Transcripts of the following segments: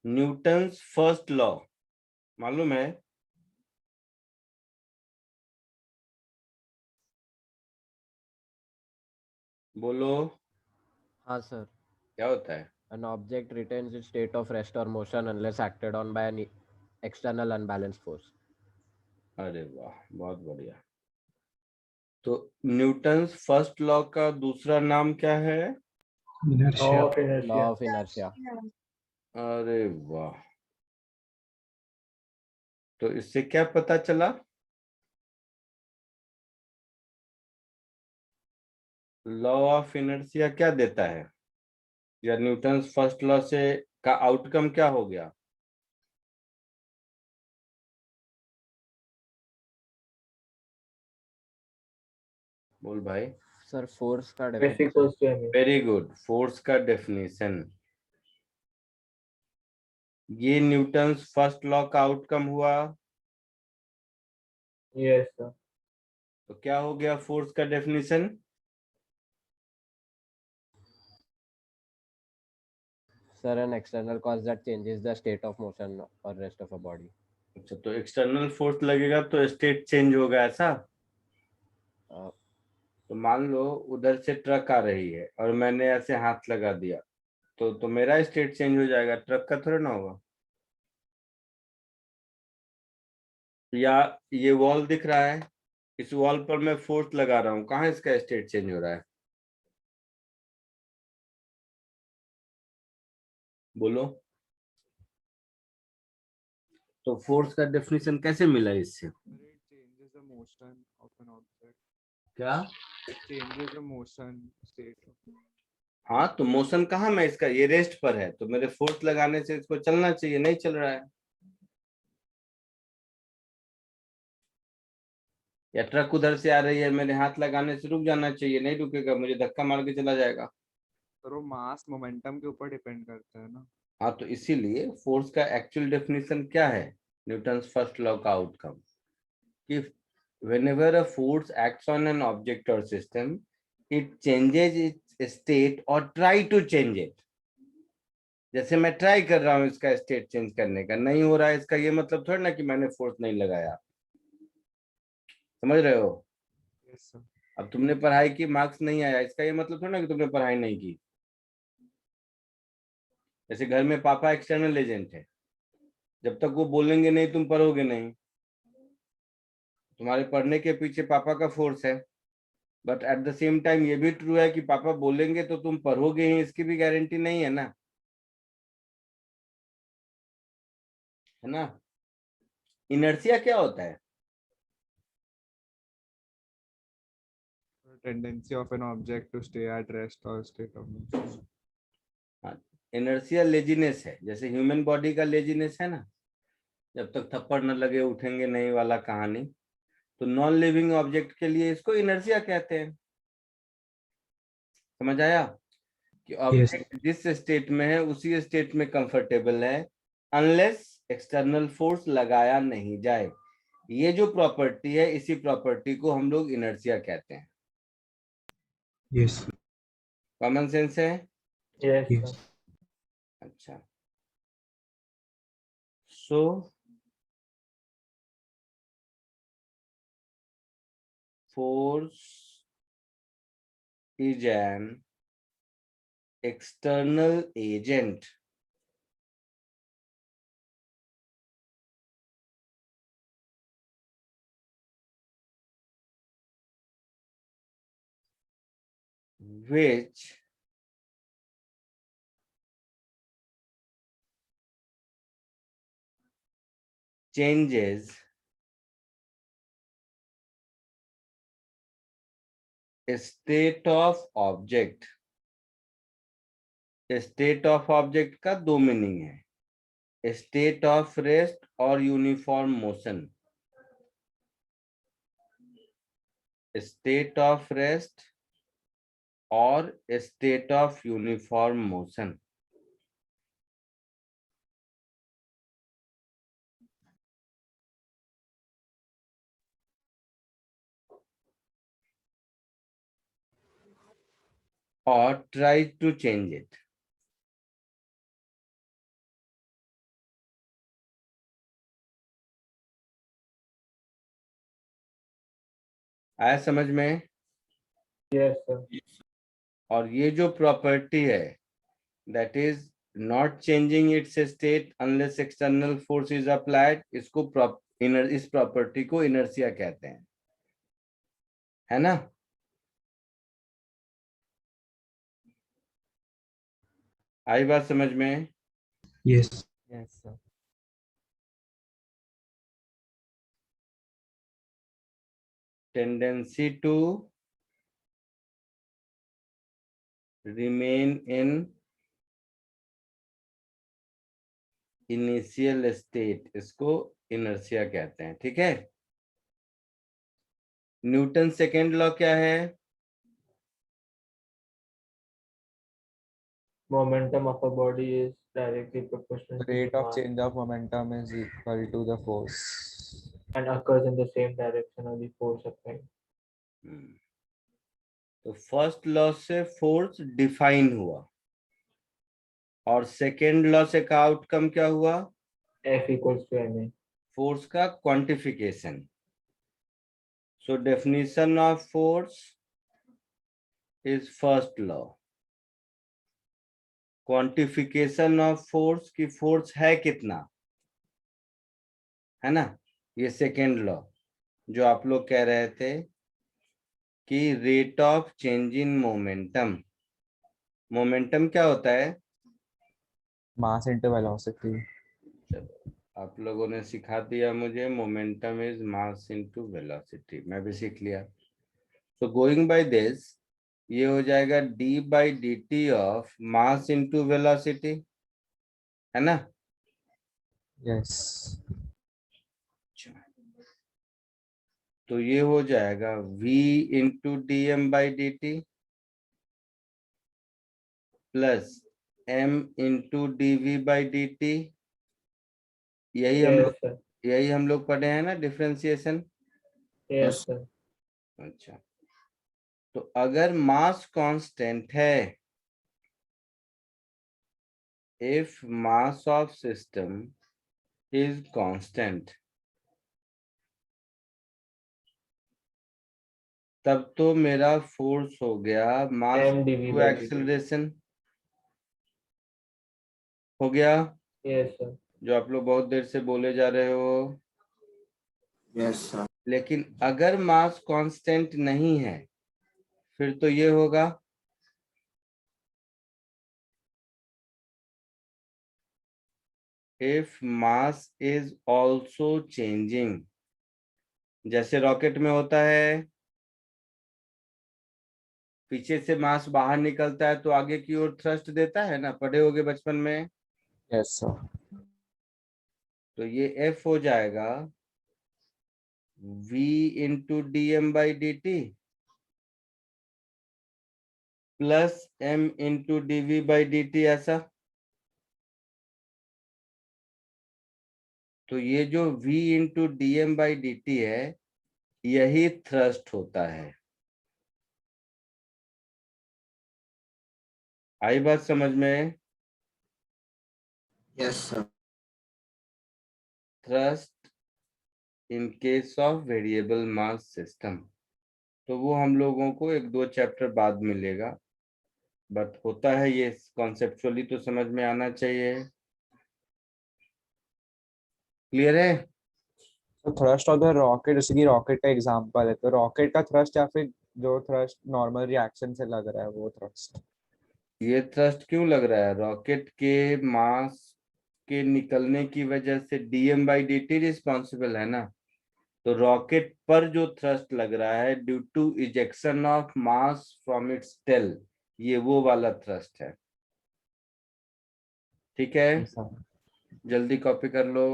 Newton's first law मालूम है? बोलो। हाँ सर. क्या होता है? An object retains its state of rest or motion unless acted on by an external unbalanced force. अरे वाह, बहुत बढ़िया। तो न्यूटन्स फर्स्ट लॉ का दूसरा नाम क्या है? Inertia. Law of inertia. अरे वाह, तो इससे क्या पता चला? लॉ ऑफ इनर्शिया क्या देता है, या न्यूटन्स फर्स्ट लॉ से का आउटकम क्या हो गया? बोल भाई। सर फोर्स का F definition. equals to ma. Very good, force का डेफिनेशन। ये न्यूटन्स फर्स्ट लॉ का आउटकम हुआ। Yes, sir. तो क्या हो गया फोर्स का definition? Sir, an external cause that changes the state of motion or rest of a body. अच्छा, तो एक्सटर्नल फोर्स लगेगा तो स्टेट चेंज होगा, ऐसा? Uh, तो मान लो उधर से ट्रक आ रही है और मैंने ऐसे हाथ लगा दिया, तो मेरा स्टेट चेंज हो जाएगा, ट्रक का थोड़ा ना होगा। या ये वॉल दिख रहा है, इस वॉल पर मैं फोर्स लगा रहा हूँ, कहाँ इसका स्टेट चेंज हो रहा है? बोलो। तो फोर्स का डेफिनेशन कैसे मिला इससे? It changes the motion of an object. क्या? Changes the motion state. हाँ, तो मोशन कहाँ में इसका, ये रेस्ट पर है, तो मेरे फोर्स लगाने से इसको चलना चाहिए, नहीं चल रहा है। या ट्रक उधर से आ रही है, मेरे हाथ लगाने से रुक जाना चाहिए, नहीं रुकेगा, मुझे धक्का मार के चला जाएगा। पर वो मास मोमेंटम के ऊपर डिपेंड करता है ना। हाँ, तो इसीलिए फोर्स का एक्चुअल डेफिनेशन क्या है, न्यूटन्स फर्स्ट लॉ का आउटकम, कि whenever a force acts on an object or system, it changes its state or try to change it। जैसे मैं ट्राई कर रहा हूँ इसका स्टेट चेंज करने का, नहीं हो रहा है, इसका ये मतलब थोड़ा ना कि मैंने फोर्स नहीं लगाया। समझ रहे हो? Yes, sir. अब तुमने पढ़ाई की, मार्क्स नहीं आया, इसका ये मतलब थोड़ा ना कि तुमने पढ़ाई नहीं की। जैसे घर में पापा एक्सटर्नल एजेंट है, जब तक वो बोलेंगे नहीं तुम पढ़ोगे नहीं। तुम्हारे पढ़ने के पीछे पापा का फोर्स है, but at the same time ये भी ट्रू है कि पापा बोलेंगे तो तुम पढ़ोगे ही, इसकी भी गारंटी नहीं है ना, है ना? इनर्शिया क्या होता है? Tendency of an object to stay at rest or state of motion. Inertia laziness है, जैसे ह्यूमन बॉडी का लेजीनेस है ना, जब तक थप्पड़ न लगे उठेंगे नहीं वाला कहानी। तो नॉन लिविंग ऑब्जेक्ट के लिए इसको इनर्शिया कहते हैं। समझ आया कि Yes. ऑब्जेक्ट जिस स्टेट में है उसी स्टेट में कंफर्टेबल है, अनलेस एक्सटर्नल फोर्स लगाया नहीं जाए। ये जो प्रॉपर्टी है, इसी प्रॉपर्टी को हम लोग इनर्शिया कहते हैं। Yes. कॉमन सेंस है? Yes, Yes. sir. अच्छा, so force is an external agent which changes state of object। State of object का दो मीनिंग है, स्टेट ऑफ रेस्ट और uniform motion. State of rest और स्टेट ऑफ यूनिफॉर्म मोशन। और try to change it. आया समझ में? Yes, sir. और ये जो प्रॉपर्टी है, that is not changing it's state unless external force is applied, इसको इस प्रॉपर्टी को इनर्शिया कहते हैं, है ना? आई बात समझ में? Yes. Yes, sir. Tendency to remain in initial state, इसको इनर्शिया कहते हैं, ठीक है? न्यूटन सेकेंड लॉ क्या है? Momentum of a body is directly proportional to Rate the of mass change of momentum is equal to the force. and occurs in the same direction of the force applied. तो first law से force define हुआ, और second law से का outcome क्या हुआ? F equals to ma. Force का quantification. So definition of force is first law, quantification of force की फोर्स है कितना, है ना? ये सेकेंड लॉ, जो आप लोग कह रहे थे कि rate of change in momentum. Momentum क्या होता है? Mass into velocity. चलो, आप लोगों ने सिखा दिया मुझे, momentum is mass into velocity, मैं भी सीख लिया। सो गोइंग बाय दिस, ये हो जाएगा d by d t of mass into velocity, है ना? Yes. तो ये हो जाएगा v into d m by d t plus m into d v by d t. Yes, sir. यही हम लोग पढ़े हैं ना, डिफरेंशिएशन। Yes, sir. अच्छा, तो अगर मास कांस्टेंट है, if mass of system is constant, तब तो मेरा फोर्स हो गया mass M dv to by dt. Acceleration हो गया, Yes, sir. जो आप लोग बहुत देर से बोले जा रहे हो। Yes, sir. लेकिन अगर मास कांस्टेंट नहीं है, फिर तो ये होगा if mass is also changing, जैसे रॉकेट में होता है, पीछे से मास बाहर निकलता है तो आगे की ओर थ्रस्ट देता है ना, पढ़े होगे बचपन में। Yes, sir. तो ये F हो जाएगा v into d m by d t plus m into d v by d t, ऐसा। तो ये जो v into d m by d t है, यही थ्रस्ट होता है। आई बात समझ में? Yes, sir. Thrust in case of variable mass system, तो वो हम लोगों को एक दो चैप्टर बाद मिलेगा, बट होता है ये, कॉन्सेप्चुअली तो समझ में आना चाहिए। क्लियर है? तो थ्रस्ट ऑफ द रॉकेट, जैसे कि रॉकेट का एग्जांपल है, तो रॉकेट का थ्रस्ट या फिर जो थ्रस्ट नॉर्मल रिएक्शन से लग रहा है वो थ्रस्ट। ये थ्रस्ट क्यों लग रहा है? रॉकेट के मास के निकलने की वजह से DM by d T responsible है ना, तो रॉकेट पर जो थ्रस्ट लग रहा है due to ejection of mass from its tail, ये वो वाला थ्रस्ट है, ठीक है? ऐसा। जल्दी कॉपी कर लो।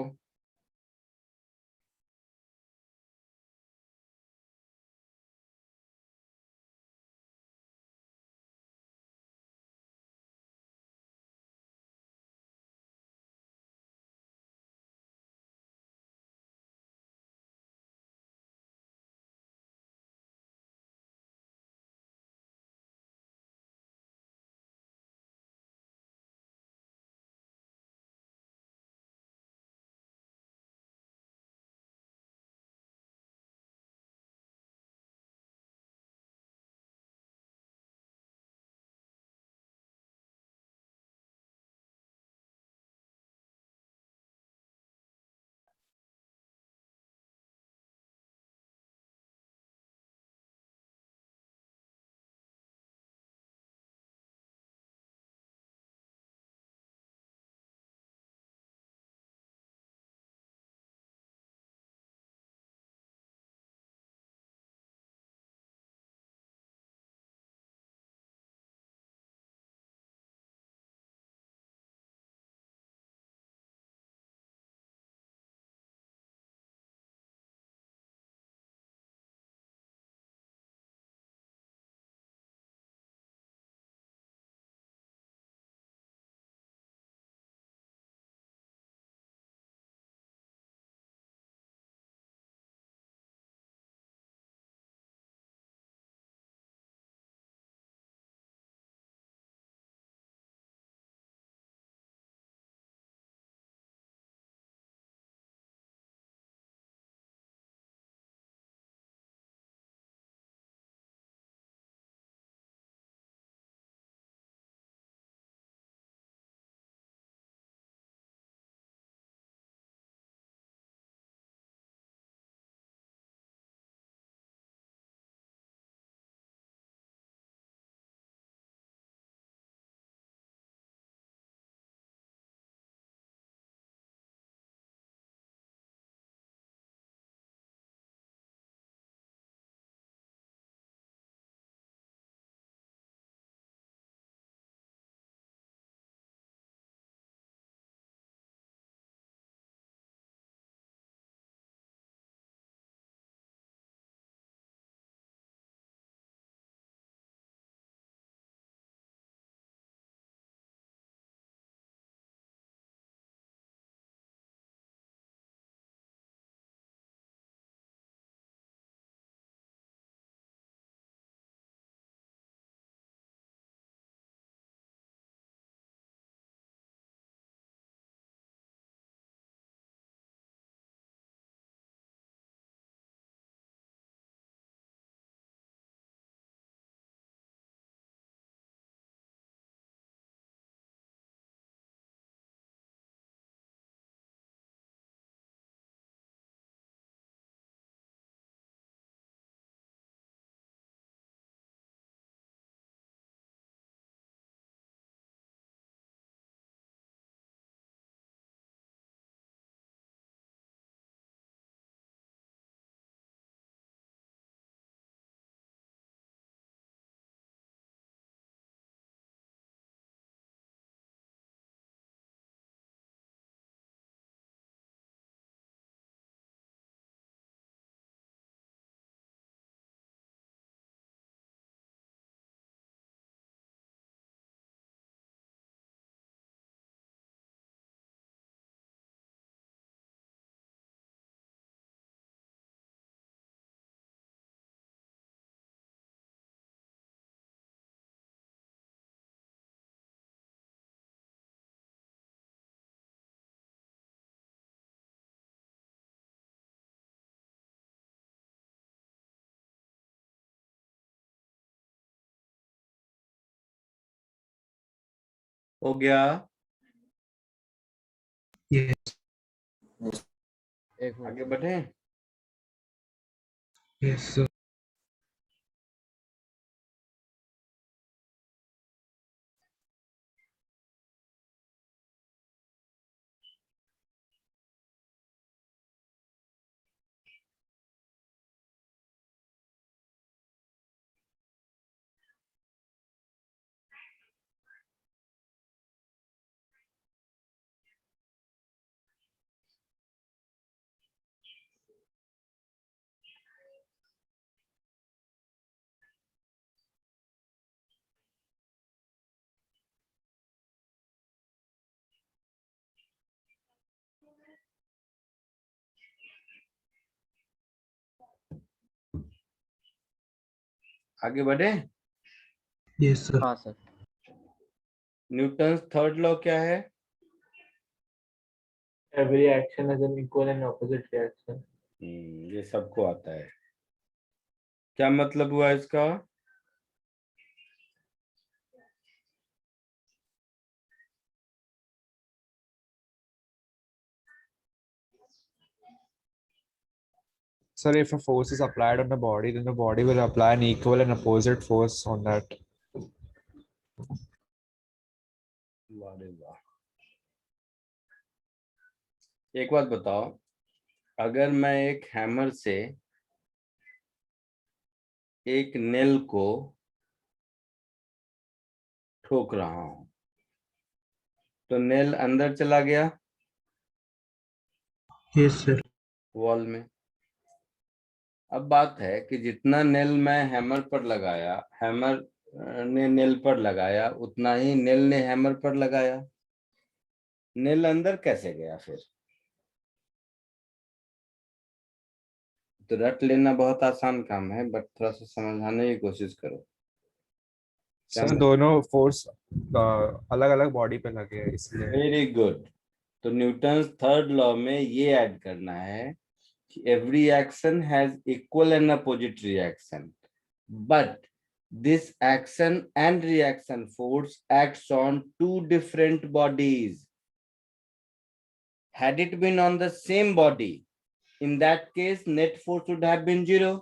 हो गया? Yes. एक मिनट आगे बढ़े? Yes, sir. आगे बढ़े? Yes, sir. हाँ सर। न्यूटन्स थर्ड लॉ क्या है? Every action has an equal and opposite reaction. ये सबको आता है। क्या मतलब हुआ इसका? Sir, if a force is applied on the body, then the body will apply an equal and opposite force on that. वाह रे वाह। एक बात बताओ, अगर मैं एक हैमर से एक नेल को ठोक रहा हूं तो नेल अंदर चला गया Yes, sir. वॉल में। अब बात है कि जितना नेल मैं हैमर पर लगाया, हैमर ने नेल पर लगाया, उतना ही नेल ने हैमर पर लगाया। नेल अंदर कैसे गया फिर? तो रट लेना बहुत आसान काम है, बट थोड़ा सा समझाने की कोशिश करो। क्या सर दोनों फोर्स अलग अलग बॉडी पे लगे हैं इसलिए। Very good. तो न्यूटन्स थर्ड लॉ में ये ऐड करना है कि every action has equal and opposite reaction, but this action and reaction force acts on two different bodies. Had it been on the same body, in that case net force would have been 0,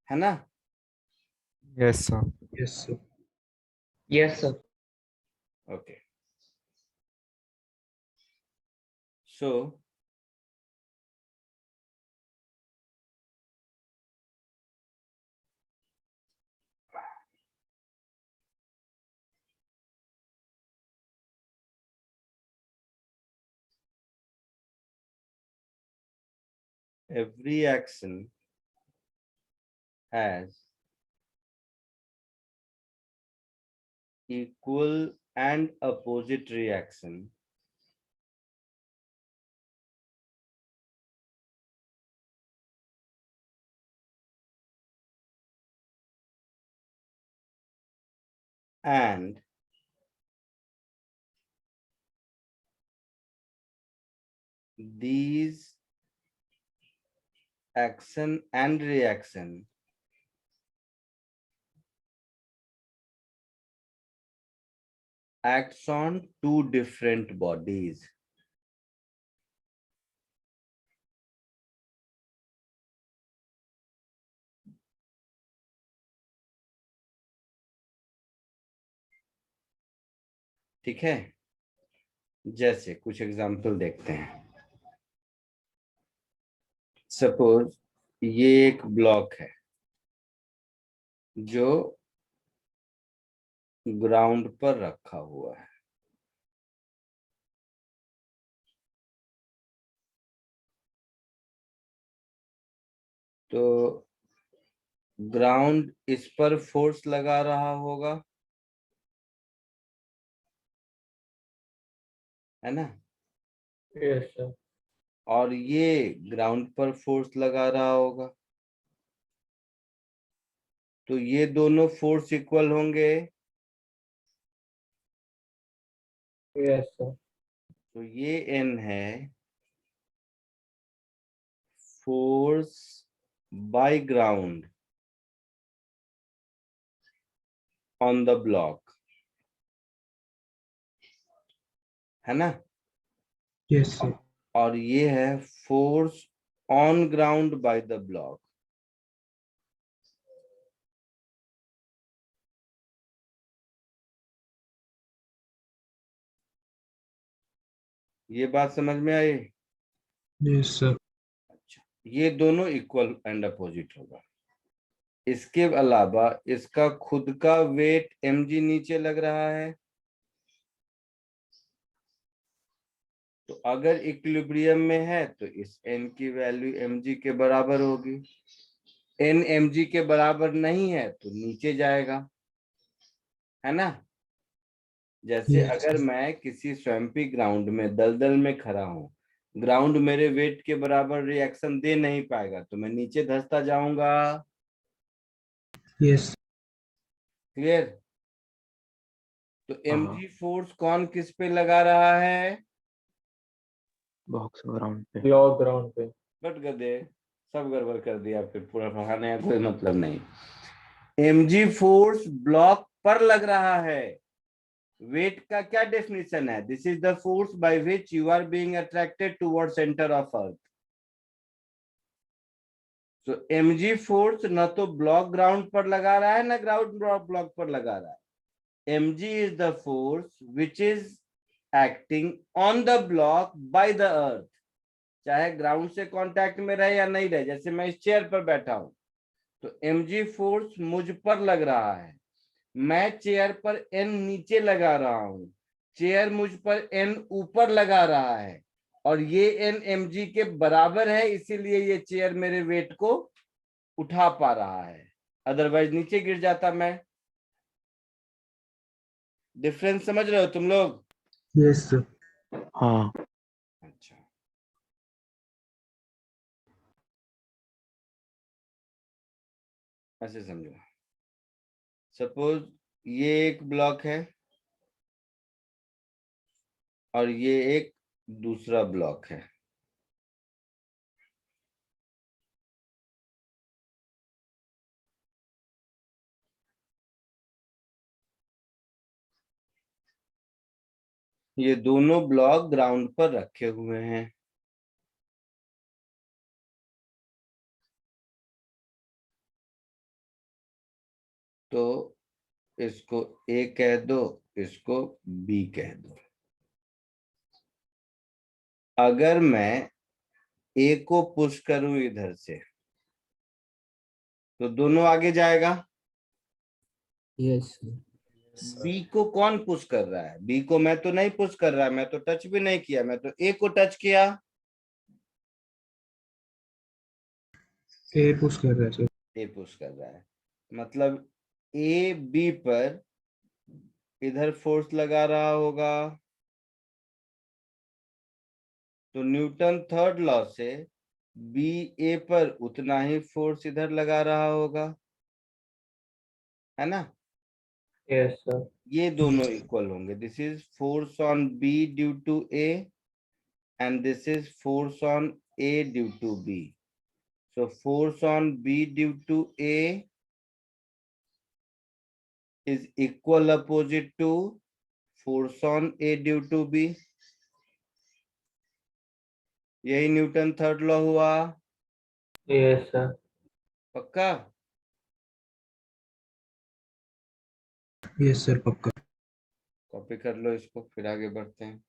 है ना? Yes, sir. Yes, sir. Yes, sir. Okay. So every action has equal and opposite reaction, and these action and reaction acts on two different bodies. ठीक है? जैसे कुछ example देखते हैं। Suppose ये एक ब्लॉक है जो ग्राउंड पर रखा हुआ है। तो ग्राउंड इस पर फोर्स लगा रहा होगा, है ना? Yes, sir. और ये ग्राउंड पर फोर्स लगा रहा होगा, तो ये दोनों फोर्स इक्वल होंगे। Yes, sir. तो ये N है force by ground on the block, है ना, Yes, sir. और ये है force on ground by the block. ये बात समझ में आई? Yes, sir. अच्छा, ये दोनों इक्वल एंड अपोजिट होगा। इसके अलावा इसका खुद का वेट mg नीचे लग रहा है, तो अगर इक्विलिब्रियम में है तो इस n की वैल्यू mg के बराबर होगी। n mg के बराबर नहीं है तो नीचे जाएगा, है ना। जैसे Yes, अगर sir. मैं किसी स्वैम्पी ग्राउंड में दलदल में खड़ा हूं, ग्राउंड मेरे वेट के बराबर रिएक्शन दे नहीं पाएगा तो मैं नीचे धंसता जाऊंगा। Yes. क्लियर? तो mg फोर्स कौन किस पे लगा रहा है? बॉक्स ग्राउंड पे। ब्लॉक ग्राउंड पे। बट गधे, सब गड़बड़ कर दिया, फिर पूरा पढ़ाने का कोई मतलब नहीं। mg फोर्स ब्लॉक पर लग रहा है। वेट का क्या डेफिनेशन है? This is the force by which you are being attracted toward centre of earth. तो mg फोर्स न तो ब्लॉक ग्राउंड पर लगा रहा है, ना ग्राउंड ब्लॉक पर लगा रहा है। mg is the force which is acting on the block by the earth, चाहे ग्राउंड से कांटेक्ट में रहे या नहीं रहे। जैसे मैं इस चेयर पर बैठा हूं तो mg फोर्स मुझ पर लग रहा है, मैं चेयर पर n नीचे लगा रहा हूं, चेयर मुझ पर n ऊपर लगा रहा है, और ये n mg के बराबर है, इसीलिए ये चेयर मेरे वेट को उठा पा रहा है, अदरवाइज नीचे गिर जाता मैं। डिफरेंस समझ रहे हो तुम लोग? Yes, sir. हाँ। अच्छा, ऐसे समझो। सपोज ये एक ब्लॉक है और ये एक दूसरा ब्लॉक है। ये दोनों ब्लॉक ग्राउंड पर रखे हुए हैं। तो इसको A कह दो, इसको B कह दो। अगर मैं A को पुश करूं इधर से तो दोनों आगे जाएगा। यस। B को कौन पुश कर रहा है? B को मैं तो नहीं पुश कर रहा, मैं तो टच भी नहीं किया, मैं तो A को टच किया। A push कर रहा है sir. A पुश कर रहा है, मतलब A B पर इधर फोर्स लगा रहा होगा। तो न्यूटन थर्ड लॉ से बी ए पर उतना ही फोर्स इधर लगा रहा होगा, है ना। Yes sir. ये दोनों इक्वल होंगे। This is force on B due to A and this is force on A due to B. So force on B due to A is equal opposite to force on A due to B। यही Newton third law हुआ। Yes sir. पक्का? Yes, sir. पक्का. Copy कर लो इसको, फिर आगे बढ़ते हैं।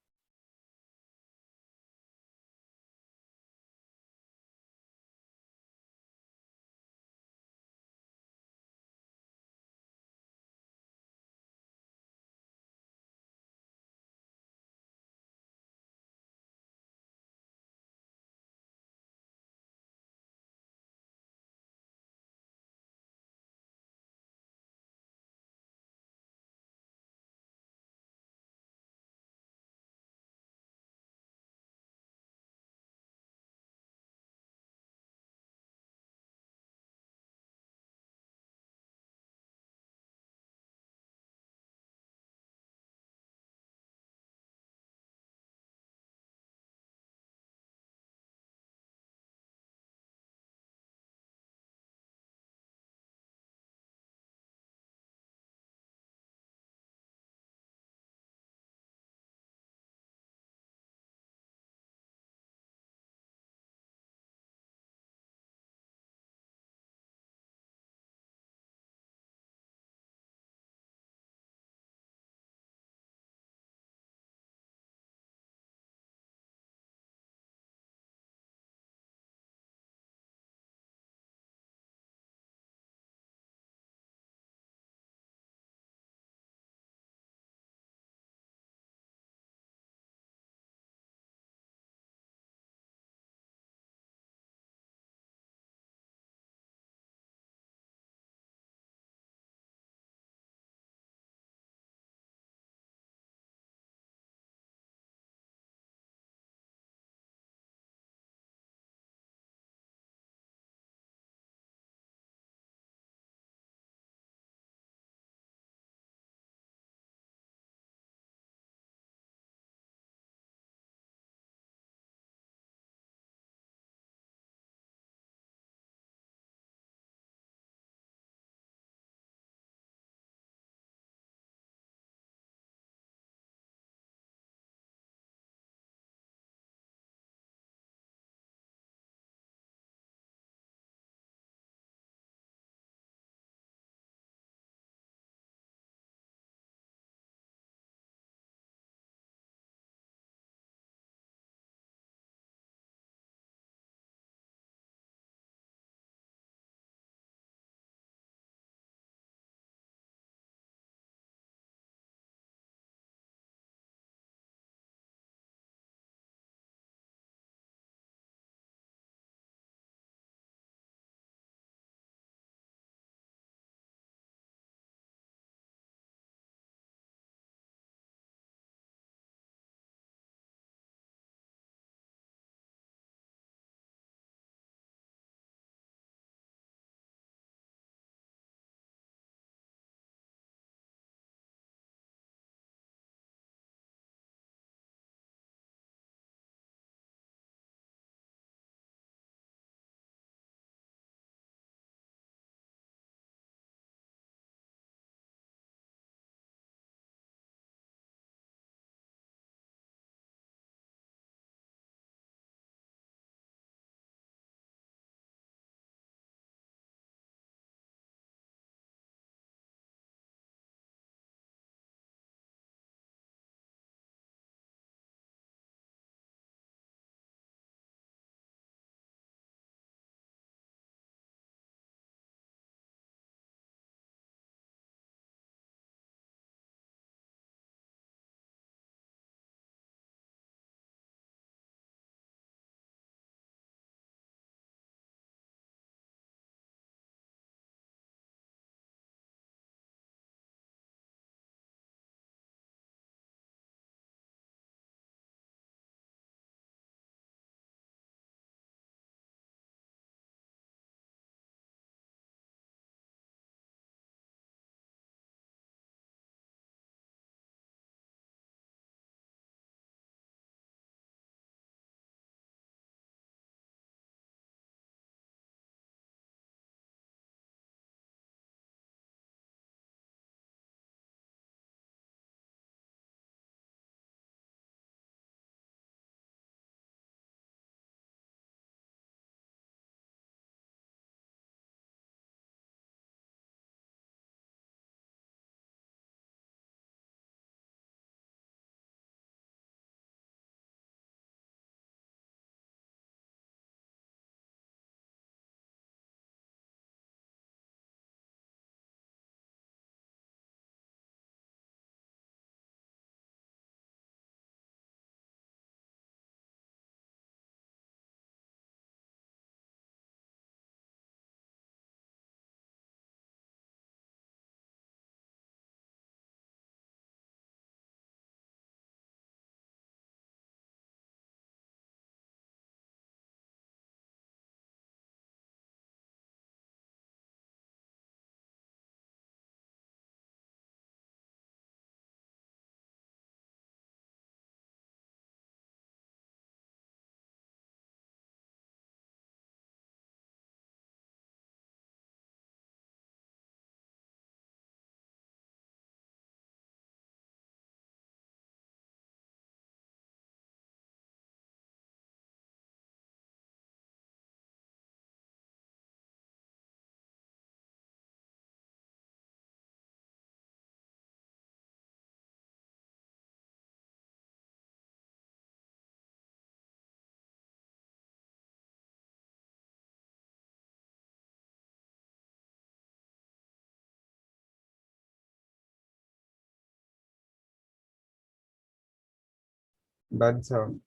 Done sir.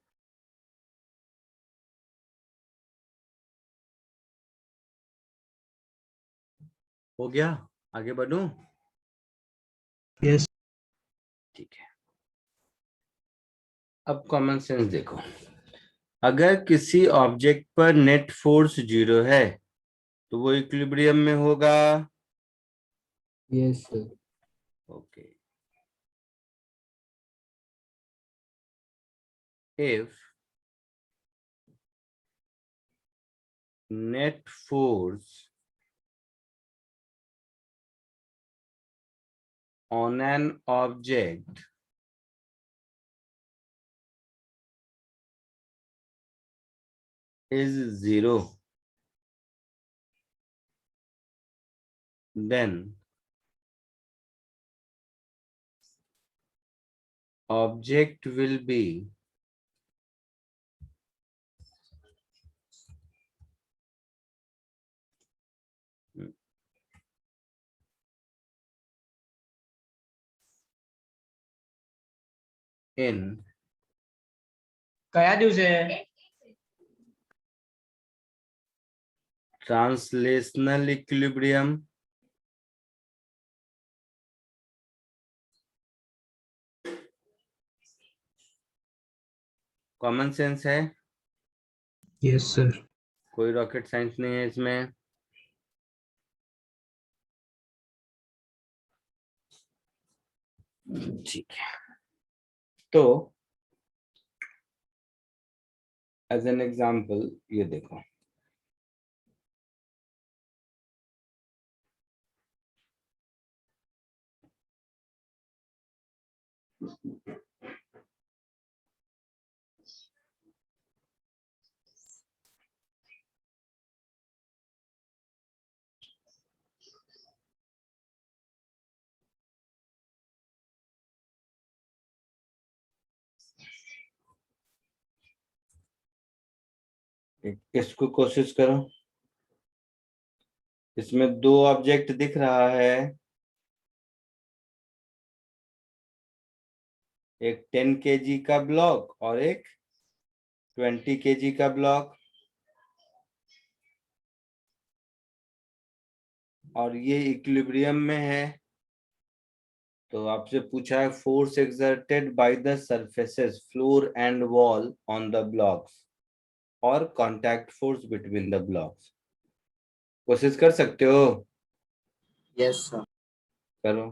हो गया, आगे बढ़ूं? Yes. ठीक है, अब कॉमन सेंस देखो। अगर किसी ऑब्जेक्ट पर नेट फोर्स 0 है तो वो इक्विलिब्रियम में होगा। Yes, sir. Okay, if net force on an object is 0, then object will be in કયા દિવસે translational equilibrium कॉमन सेंस है, Yes, sir. कोई रॉकेट साइंस नहीं है इसमें। ठीक है, तो एज एन एग्जांपल ये देखो, इसको कोशिश करो। इसमें दो ऑब्जेक्ट दिख रहा है, एक 10 kg का ब्लॉक और एक 20 kg का ब्लॉक, और ये इक्विलिब्रियम में है। तो आपसे पूछा है force exerted by the surfaces floor and wall on the blocks और contact force between the blocks. कोशिश कर सकते हो, યસ સર करो।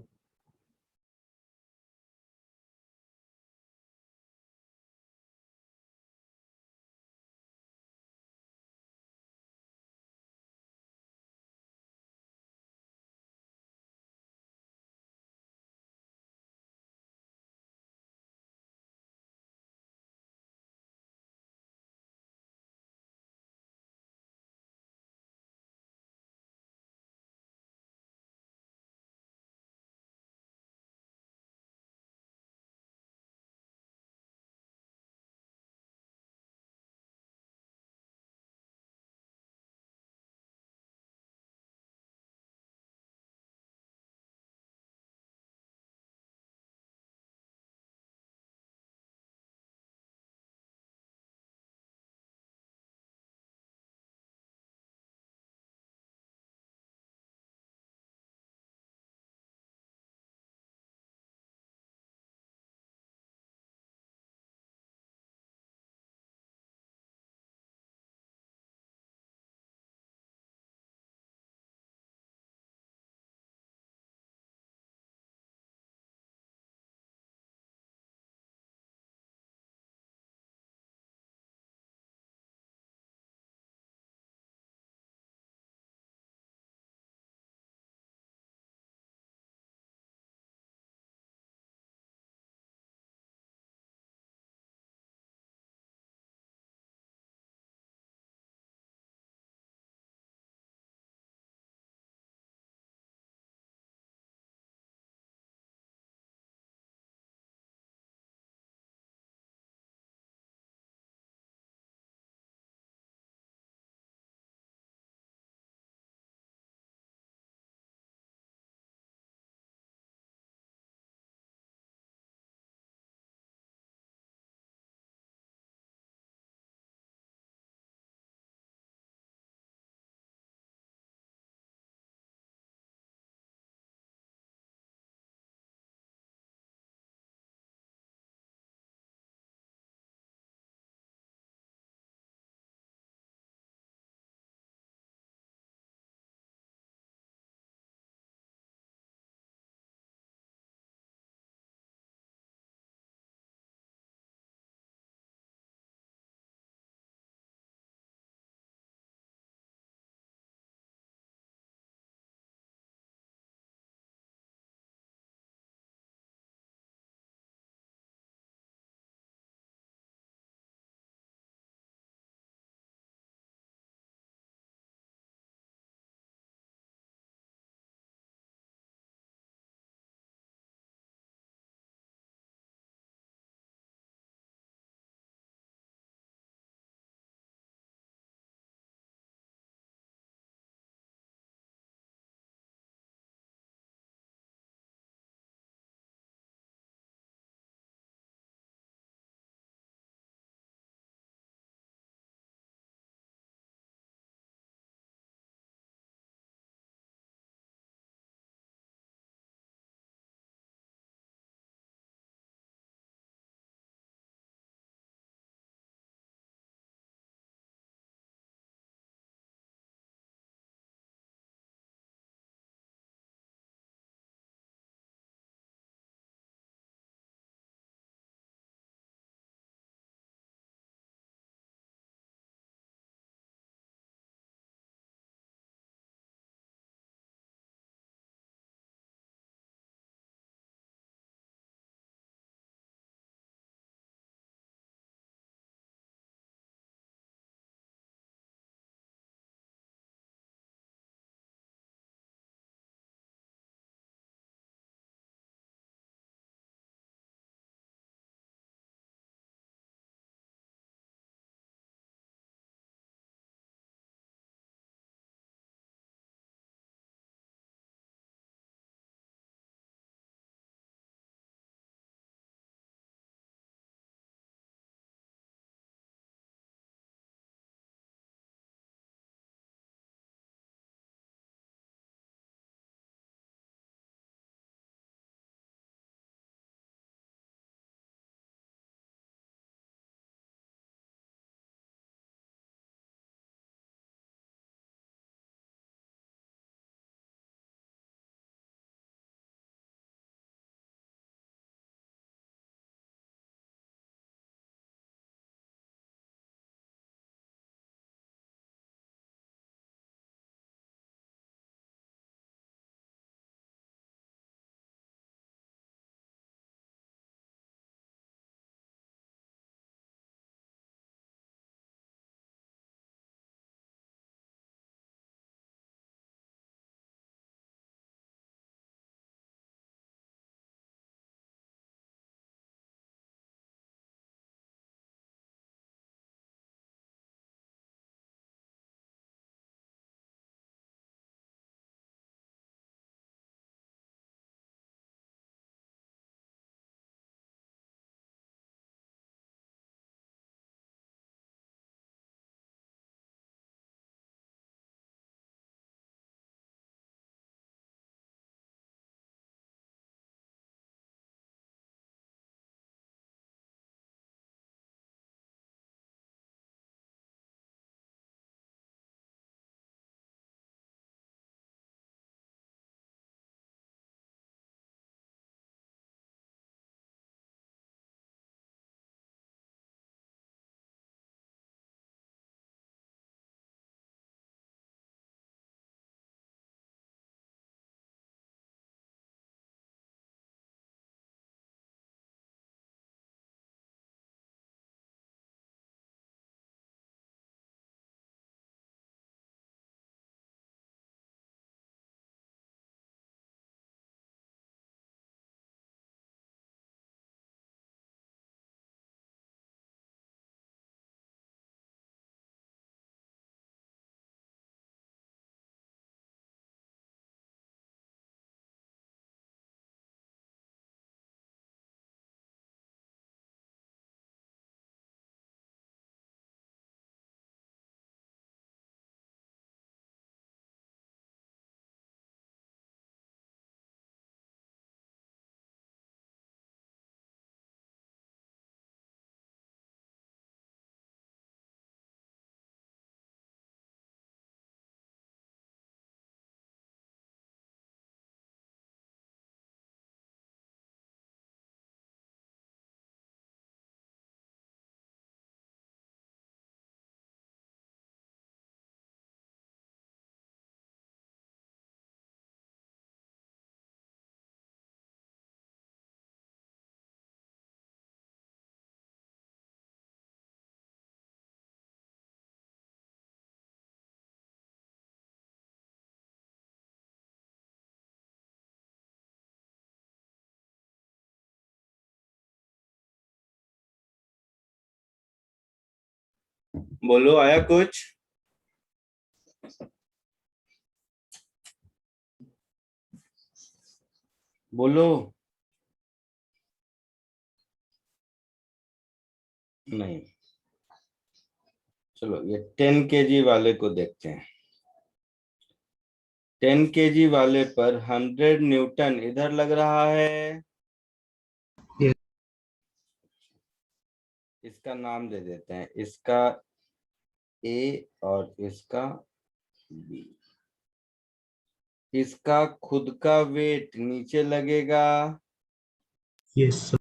बोलो, आया कुछ? बोलो। नहीं। चलो ये 10 kg वाले को देखते हैं। 10 kg वाले पर 100 न्यूटन इधर लग रहा है। Yes. इसका नाम दे देते हैं, इसका ए और इसका बी। इसका खुद का वेट नीचे लगेगा, Yes, sir.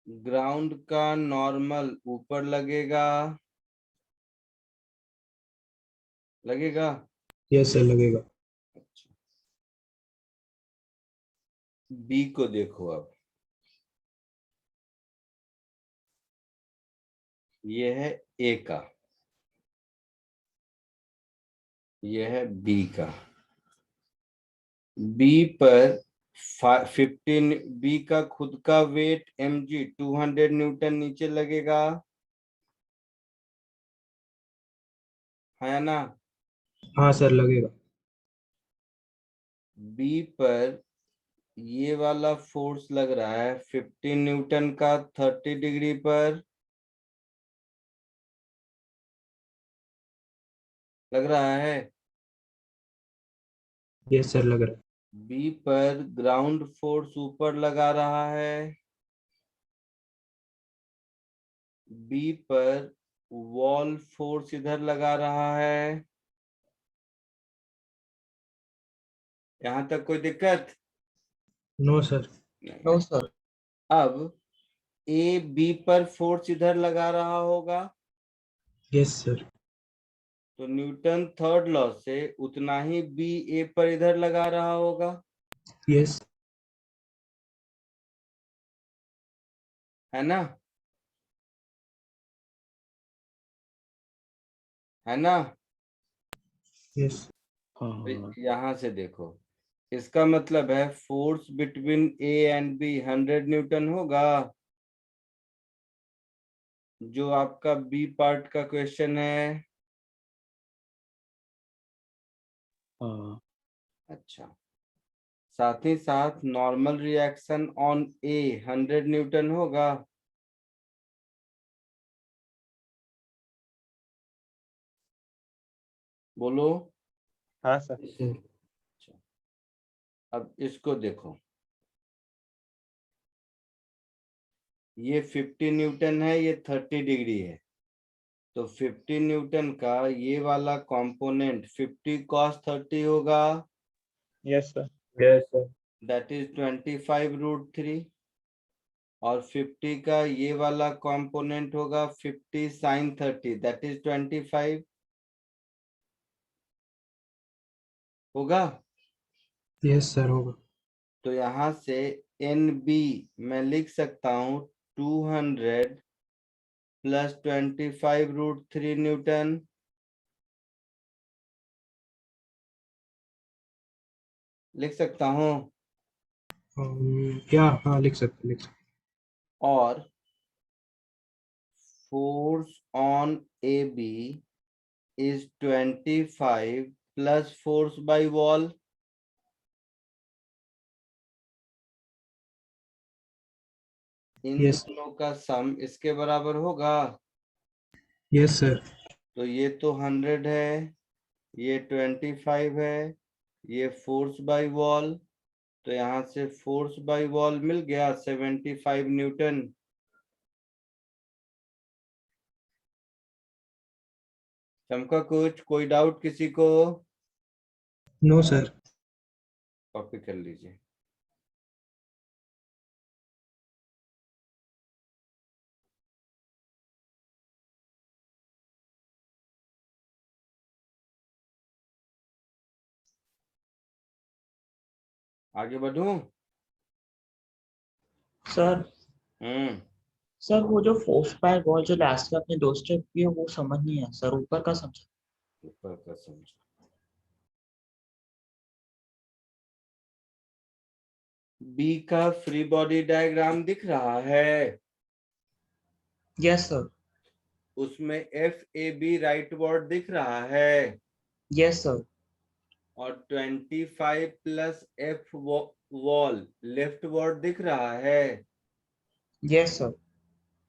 ग्राउंड का नॉर्मल ऊपर लगेगा, लगेगा। Yes, sir. लगेगा. बी को देखो अब, ये है ए का, ये है बी का। बी पर 15, बी का खुद का वेट mg 200 न्यूटन नीचे लगेगा, है ना। हाँ सर लगेगा. बी पर ये वाला फोर्स लग रहा है 15 न्यूटन का 30 डिग्री पर, लग रहा है। Yes सर लग रहा है. बी पर ग्राउंड फोर्स ऊपर लगा रहा है, बी पर वॉल फोर्स इधर लगा रहा है। यहां तक कोई दिक्कत? No sir. No sir. अब ए बी पर फोर्स इधर लगा रहा होगा, यस सर. तो न्यूटन थर्ड लॉ से उतना ही बी ए पर इधर लगा रहा होगा, यस. है ना, है ना। यस. तो यहां से देखो, इसका मतलब है force between A and B 100 newton होगा, जो आपका बी पार्ट का क्वेश्चन है। अच्छा, साथ ही साथ normal reaction on A 100 newton होगा, बोलो। हाँ सर. अच्छा, अब इसको देखो, ये 50 न्यूटन है, ये 30 डिग्री है, तो 50 न्यूटन का ये वाला कंपोनेंट 50 cos 30 होगा, yes sir. Yes, sir. That is 25√3। और 50 का ये वाला कंपोनेंट होगा 50 sin 30, दैट इज 25 होगा। यस सर होगा. तो यहाँ से एन बी मैं लिख सकता हूँ 200 प्लस 25√3 न्यूटन, लिख सकता हूँ। क्या हाँ लिख सकते लिख सकते. और force on A B is 25 plus force by wall, इन Yes. दोनों का सम इसके बराबर होगा। Yes sir. तो ये तो 100 है, ये 25 है, ये फोर्स बाय वॉल, तो यहाँ से फोर्स बाय वॉल मिल गया 75 न्यूटन। चमका कुछ? कोई डाउट किसी को? No sir. कॉपी कर लीजिए। आगे बढ़ूं? सर हम्म, सर वो जो फोर्स बाय वॉल जो लास्ट में आपने दो स्टेप किए वो समझ नहीं आया सर, ऊपर का समझा. ऊपर का समझो। बी का फ्री बॉडी डायग्राम दिख रहा है? Yes sir. उसमें F A B rightward दिख रहा है यस सर। और 25 plus F wall leftward दिख रहा है। Yes sir.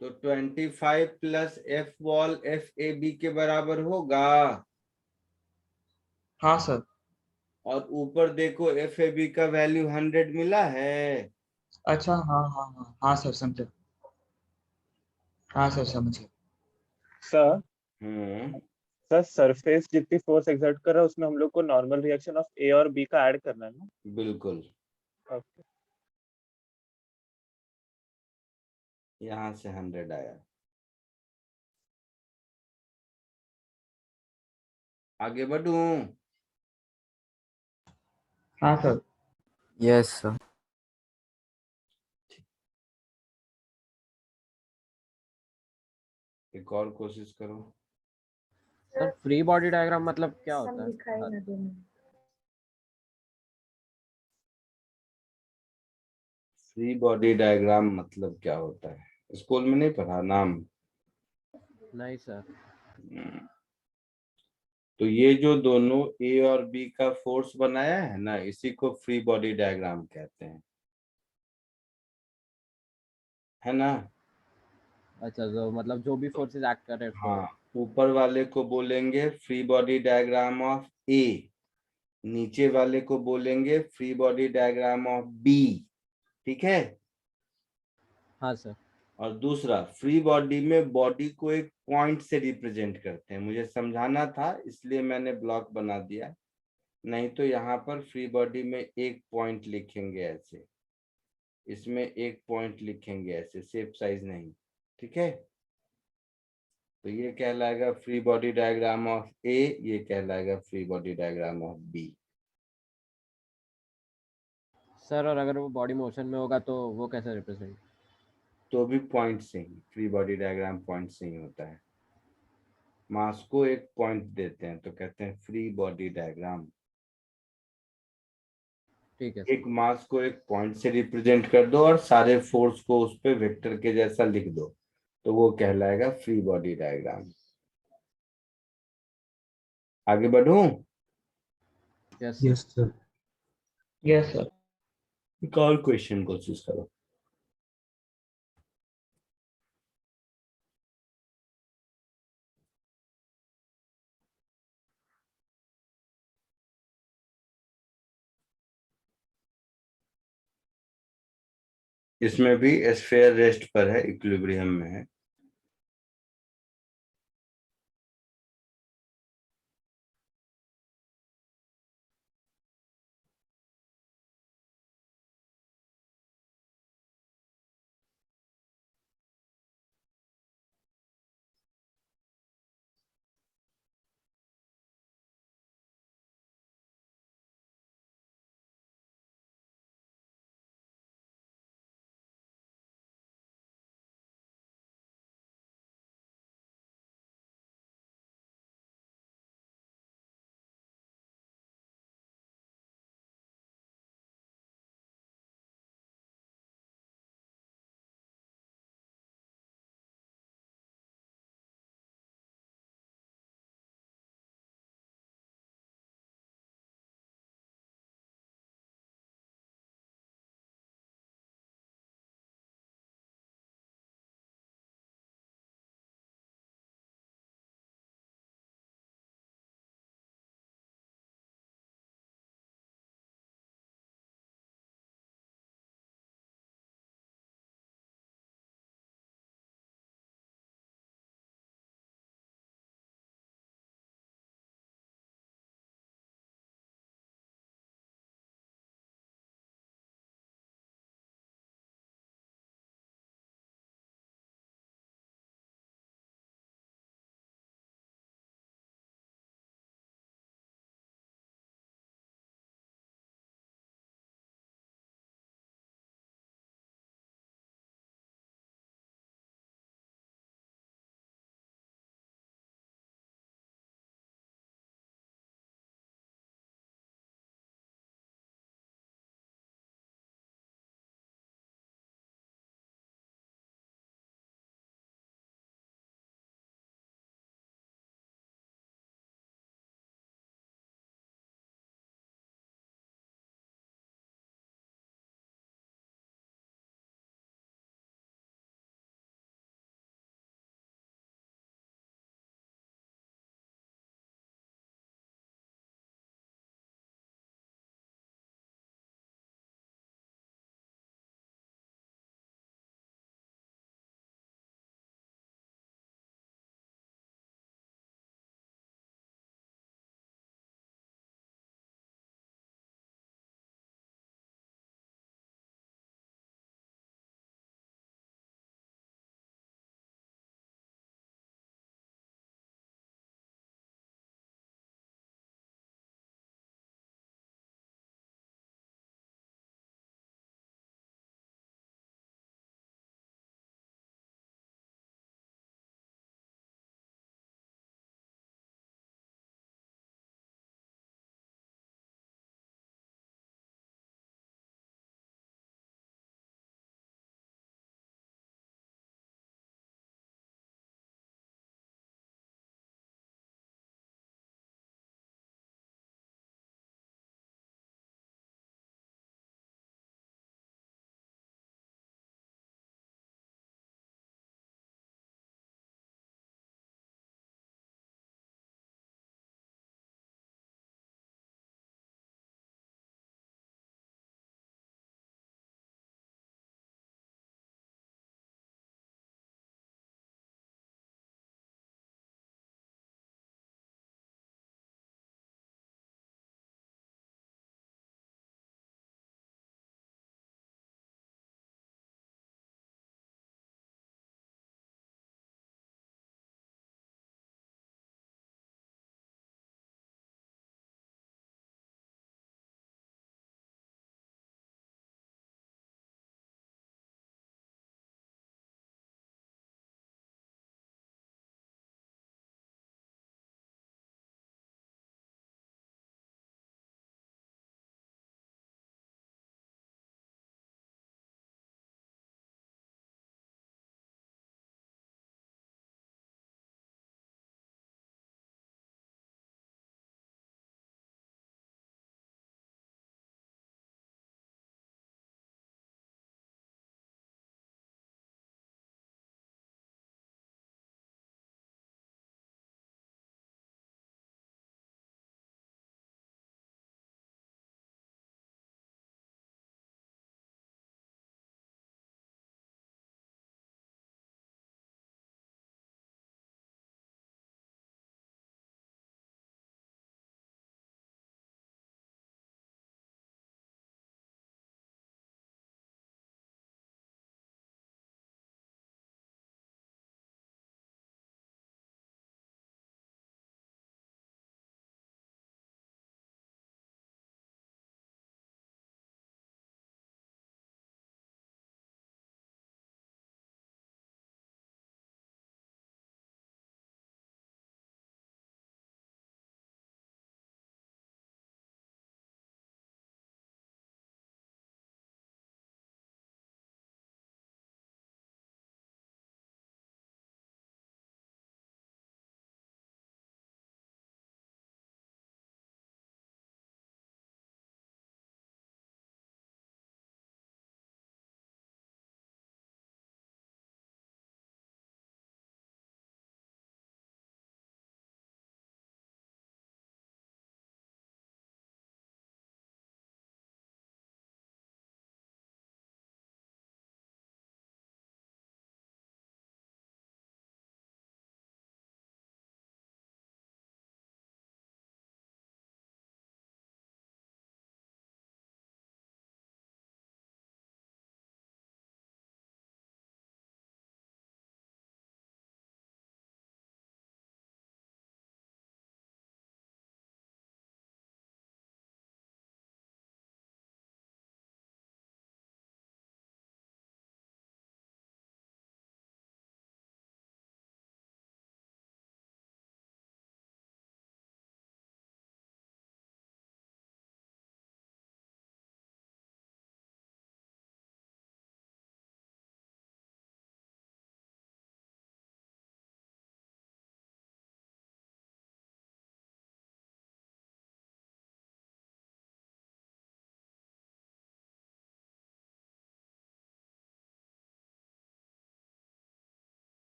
तो 25 plus F wall F A B के बराबर होगा। हाँ सर। और ऊपर देखो एफ ए बी का वैल्यू 100 मिला है। अच्छा हाँ हाँ हाँ हाँ सर समझे। हाँ सर समझे। सर हम्म सर सरफेस जितनी फोर्स एक्सर्ट कर रहा है उसमें हम लोग को नॉर्मल रिएक्शन ऑफ ए और बी का ऐड करना है ना। बिल्कुल। ओके। यहाँ से 100 आया। आगे बढ़ूं? हाँ सर। Yes sir. एक और कोशिश करो। सर फ्री बॉडी डायग्राम मतलब क्या होता सब है? लिखा है ना दोनों। फ्री बॉडी डायग्राम मतलब क्या होता है? स्कूल में नहीं पढ़ा नाम? नहीं सर। तो ये जो दोनों ए और बी का फोर्स बनाया है ना, इसी को फ्री बॉडी डायग्राम कहते हैं, है ना? अच्छा, जो मतलब जो भी फोर्सेस एक्ट कर रहे हैं हाँ, तो ऊपर वाले को बोलेंगे free body diagram of A, नीचे वाले को बोलेंगे free body diagram of B. ठीक है? हाँ सर। और दूसरा, फ्री बॉडी में बॉडी को एक पॉइंट से रिप्रेजेंट करते हैं। मुझे समझाना था इसलिए मैंने ब्लॉक बना दिया, नहीं तो यहाँ पर फ्री बॉडी में एक पॉइंट लिखेंगे ऐसे, इसमें एक पॉइंट लिखेंगे ऐसे, शेप साइज नहीं। ठीक है? तो ये कहलाएगा free body diagram of A, ये कहलाएगा free body diagram of B. Sir और अगर वो बॉडी मोशन में होगा तो वो कैसे रिप्रेजेंट? तो भी पॉइंट से ही, फ्री बॉडी डायग्राम पॉइंट से ही होता है। मास को एक पॉइंट देते हैं तो कहते हैं फ्री बॉडी डायग्राम। ठीक है एक सर। मास को एक पॉइंट से रिप्रेजेंट कर दो और सारे फोर्स को उस पे वेक्टर के जैसा लिख दो, तो वो कहलाएगा फ्री बॉडी डायग्राम। आगे बढ़ूं? Yes yes sir. Yes sir. एक और क्वेश्चन कोशिश करो। इसमें भी स्फीयर रेस्ट पर है, इक्विलिब्रियम में है।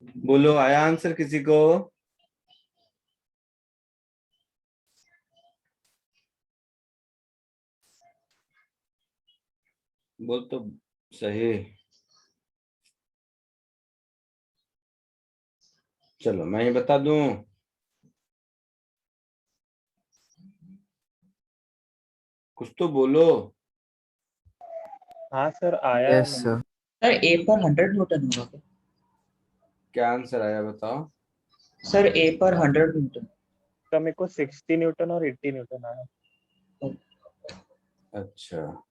बोलो, आया आंसर किसी को? बोल तो सही। चलो मैं ही बता दूं। कुछ तो बोलो। हाँ सर आया है यस मैंने। सर। सर ए पर 100 न्यूटन होगा क्या? क्या आंसर आया बताओ? सर ए पर 100 न्यूटन। तो मेरे को 60 न्यूटन और 80 न्यूटन आया। अच्छा,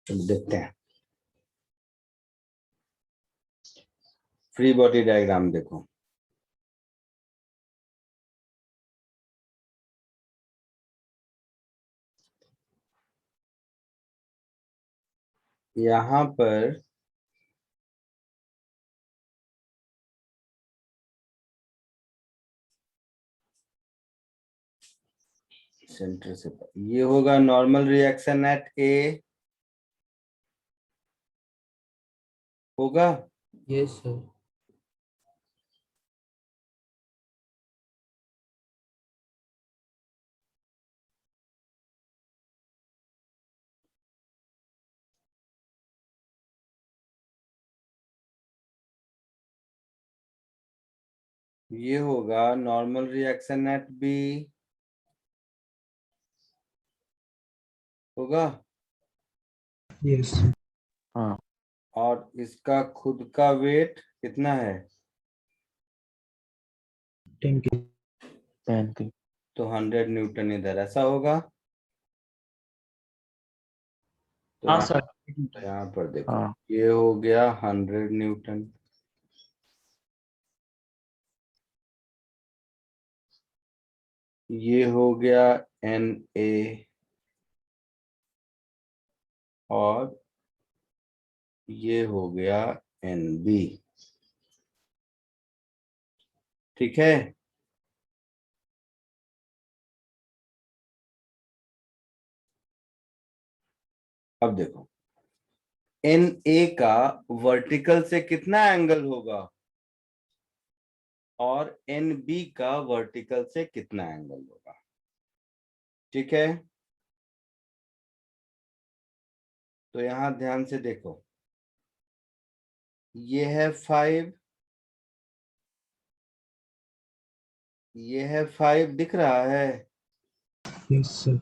चलो देखते हैं। फ्री बॉडी डायग्राम देखो। यहाँ पर सेंटर से ये होगा नॉर्मल रिएक्शन एट ए, होगा। Yes, sir. ये होगा नॉर्मल रिएक्शन एट बी, होगा। यस हाँ और इसका खुद का वेट कितना है? 10 के। 10 की। तो 100 न्यूटन इधर ऐसा होगा। तो हाँ यहाँ सर। तो यहाँ पर देखो, हाँ ये हो गया 100 न्यूटन। ये हो गया एन ए, और ये हो गया एन बी। ठीक है। अब देखो, एन ए का वर्टिकल से कितना एंगल होगा और एन बी का वर्टिकल से कितना एंगल होगा। ठीक है, तो यहां ध्यान से देखो, ये है 5, ये है 5, दिख रहा है। Yes sir.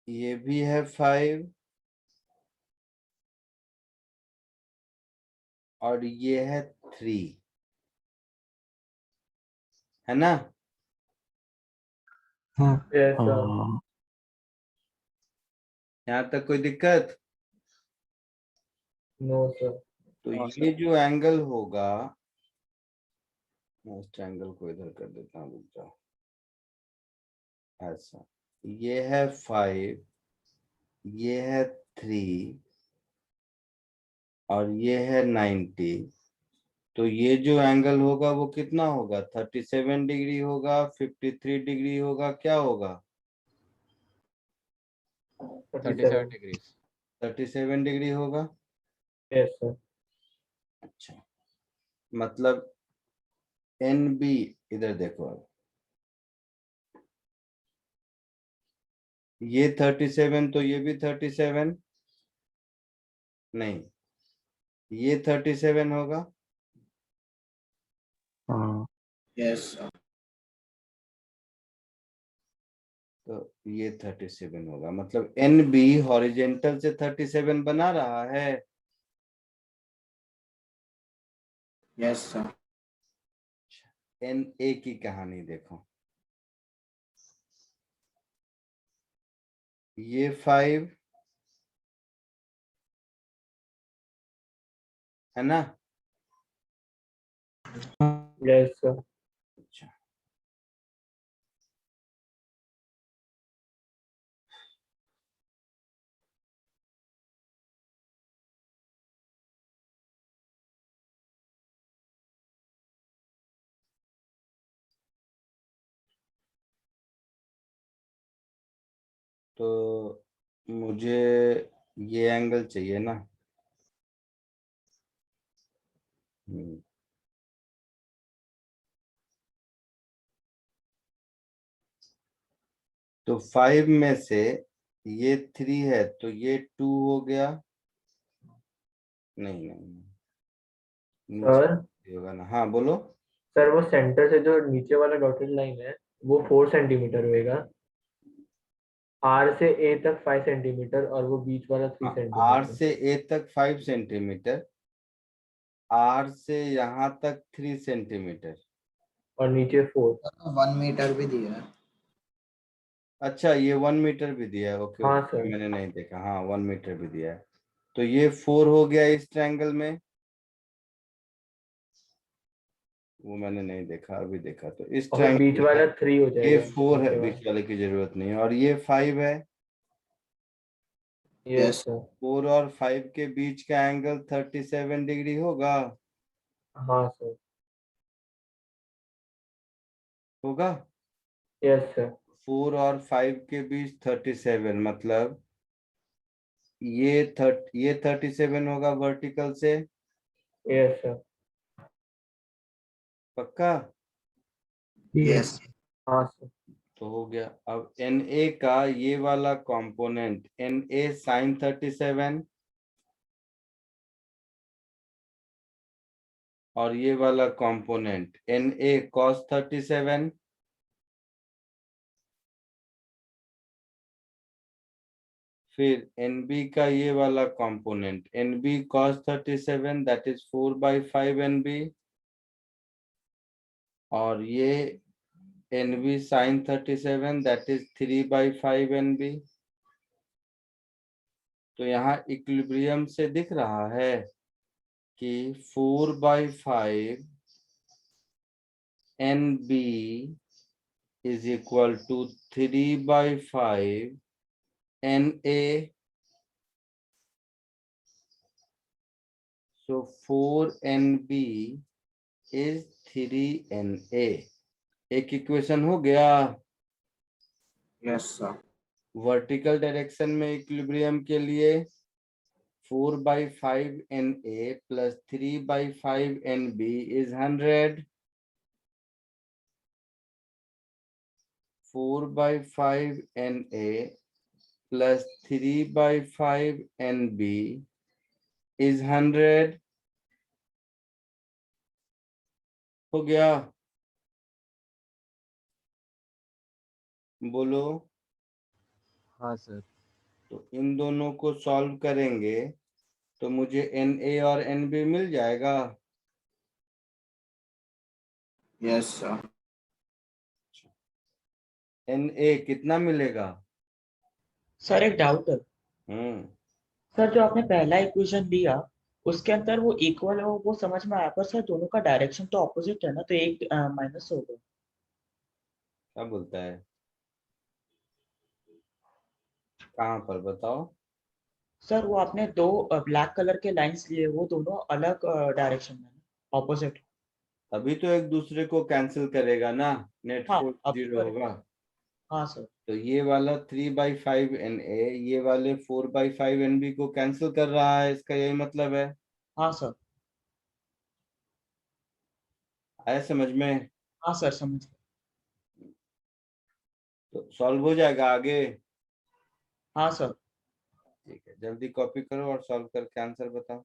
ये भी है 5, और ये है 3, है ना? हाँ Yes, sir. हाँ यहाँ तक कोई दिक्कत? No, sir. तो हाँ ये सर। जो एंगल होगा, मैं इस एंगल को इधर कर देता हूँ, रुक जाओ। ऐसा, ये है 5, ये है 3, और ये है 90। तो ये जो एंगल होगा वो कितना होगा? 37 डिग्री होगा, 53 डिग्री होगा, क्या होगा? 37 डिग्रीज। 37 डिग्री होगा। Yes, sir. अच्छा, मतलब एन बी, इधर देखो, अब ये 37, तो ये भी 37, नहीं, ये 37 होगा। हाँ तो ये 37 होगा, मतलब एन बी हॉरिजेंटल से 37 बना रहा है। Yes sir. Na की कहानी देखो, ये 5 है ना। Yes, sir. अच्छा, तो मुझे ये एंगल चाहिए ना। हम्म, तो 5 में से ये 3 है तो ये 2 हो गया। नहीं नहीं, सर नीचे होगा ना। हाँ बोलो। सर वो सेंटर से जो नीचे वाला डॉटेड लाइन है वो 4 सेंटीमीटर होएगा। आर से ए तक 5 सेंटीमीटर और वो बीच वाला 3 आर सेंटीमीटर से ए तक 5 सेंटीमीटर, आर से यहाँ तक 3 सेंटीमीटर। और नीचे 4। 1 मीटर भी दिया है। अच्छा, ये 1 मीटर भी दिया है। ओके हाँ ओके, सर। मैंने नहीं देखा। हाँ 1 मीटर भी दिया है। तो ये 4 हो गया इस ट्रायंगल में। वो मैंने नहीं देखा, अभी देखा। तो इस और फिर बीच ट्रायंगल वाला में 3 हो ये जाएगा 4 है, नीचे बीच वाला। वाले की जरूरत नहीं है। और ये 5 है। Yes Yes. सर। 4 और 5 के बीच का एंगल 37 डिग्री होगा। हाँ सर। होगा। Yes sir. 4 और 5 के बीच 37 मतलब ये 37 होगा वर्टिकल से। Yes sir. पक्का। Yes. हाँ सर। तो हो गया। अब Na का ये वाला कंपोनेंट Na साइन 37 और ये वाला कंपोनेंट Na cos 37। फिर Nb का ये वाला component Nb cos 37 that is 4/5 Nb। और ये Nb sin 37 that is 3/5 Nb। तो यहाँ इक्विलिब्रियम से दिख रहा है कि 4/5 Nb is equal to 3/5 Na. So 4 Nb is 3 Na। एक इक्वेशन हो गया। Yes, sir. वर्टिकल डायरेक्शन में इक्विलिब्रियम के लिए 4/5 Na plus 3/5 Nb is 100। 4/5 Na plus 3/5 Nb is 100। हो गया। बोलो। हाँ सर। तो इन दोनों को सॉल्व करेंगे तो मुझे Na और Nb मिल जाएगा। Yes, sir. Na कितना मिलेगा? सर एक डाउट है। सर जो आपने पहला इक्वेशन दिया उसके अंदर वो इक्वल हो वो समझ में आया, पर सर दोनों का डायरेक्शन तो ऑपोजिट है ना, तो एक माइनस होगा। क्या बोलता है? कहाँ पर बताओ। सर वो आपने दो ब्लैक कलर के लाइंस लिए, वो दोनों अलग डायरेक्शन में ऑपोजिट। अभी तो एक दूसरे को कैंसिल करेगा ना, नेट हाँ फोर्स अब 0 होगा। हाँ सर। तो ये वाला 3/5 Na ये वाले 4/5 Nb को कैंसिल कर रहा है, इसका यही मतलब है। हाँ सर। आया समझ में? हाँ सर समझ गए। तो सॉल्व हो जाएगा आगे। हाँ सर। ठीक है, जल्दी कॉपी करो और सॉल्व करके आंसर बताओ।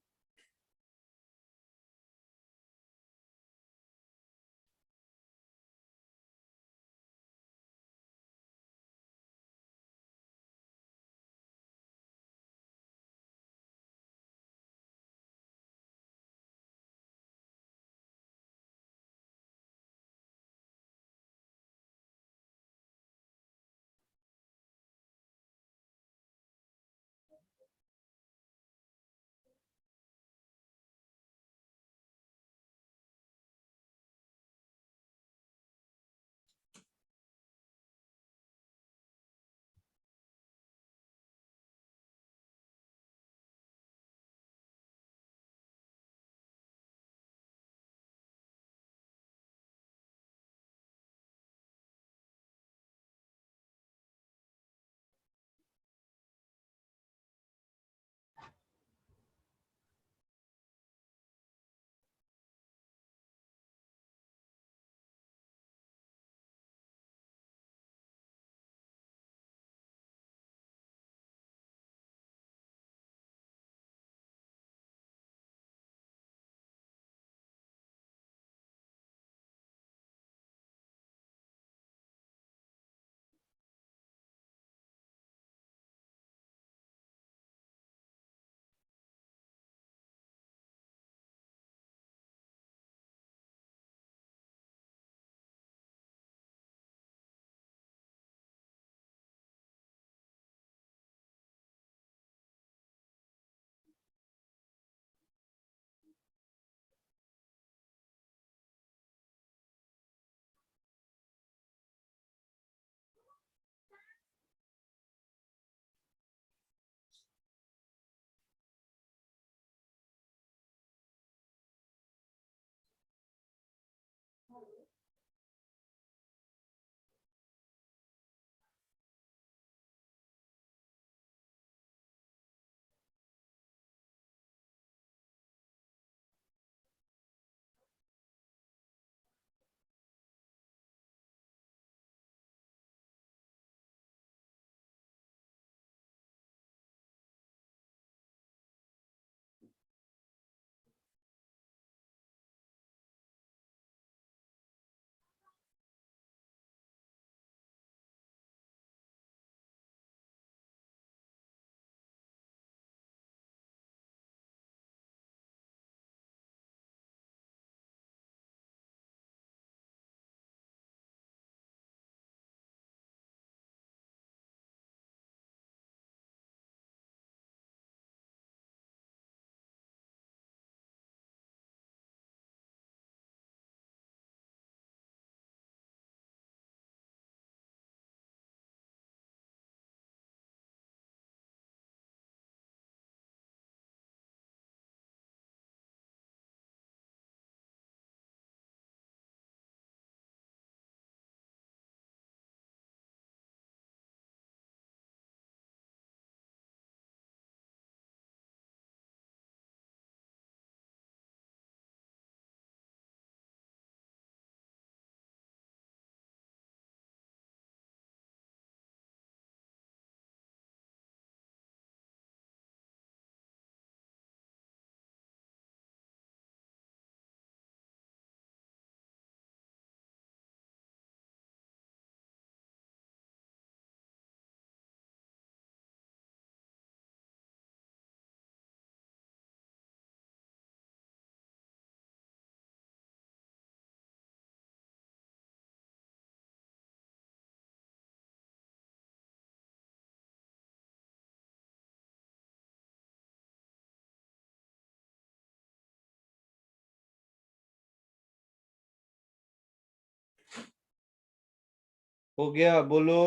हो गया, बोलो।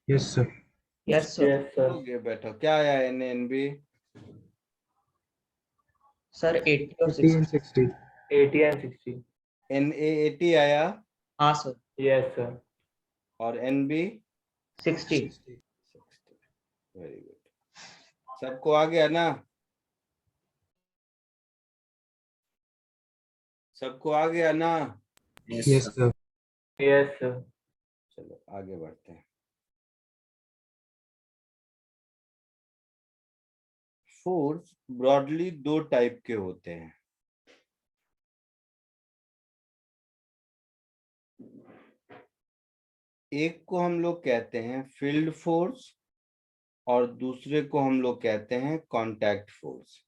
Yes, sir. Yes sir. Yes sir. हो गया, बैठो। क्या आया NNB? सर 80 और 80 and 60। 60. 80 and 60। NA80 आया हाँ सर। यस सर। और NB 60। 60. 60। Very good. सबको आ गया ना? सबको आ गया ना? Yes, Yes, sir. sir. Yes sir. चलो आगे बढ़ते हैं। फोर्स ब्रॉडली दो टाइप के होते हैं। एक को हम लोग कहते हैं फील्ड फोर्स और दूसरे को हम लोग कहते हैं कांटेक्ट फोर्स।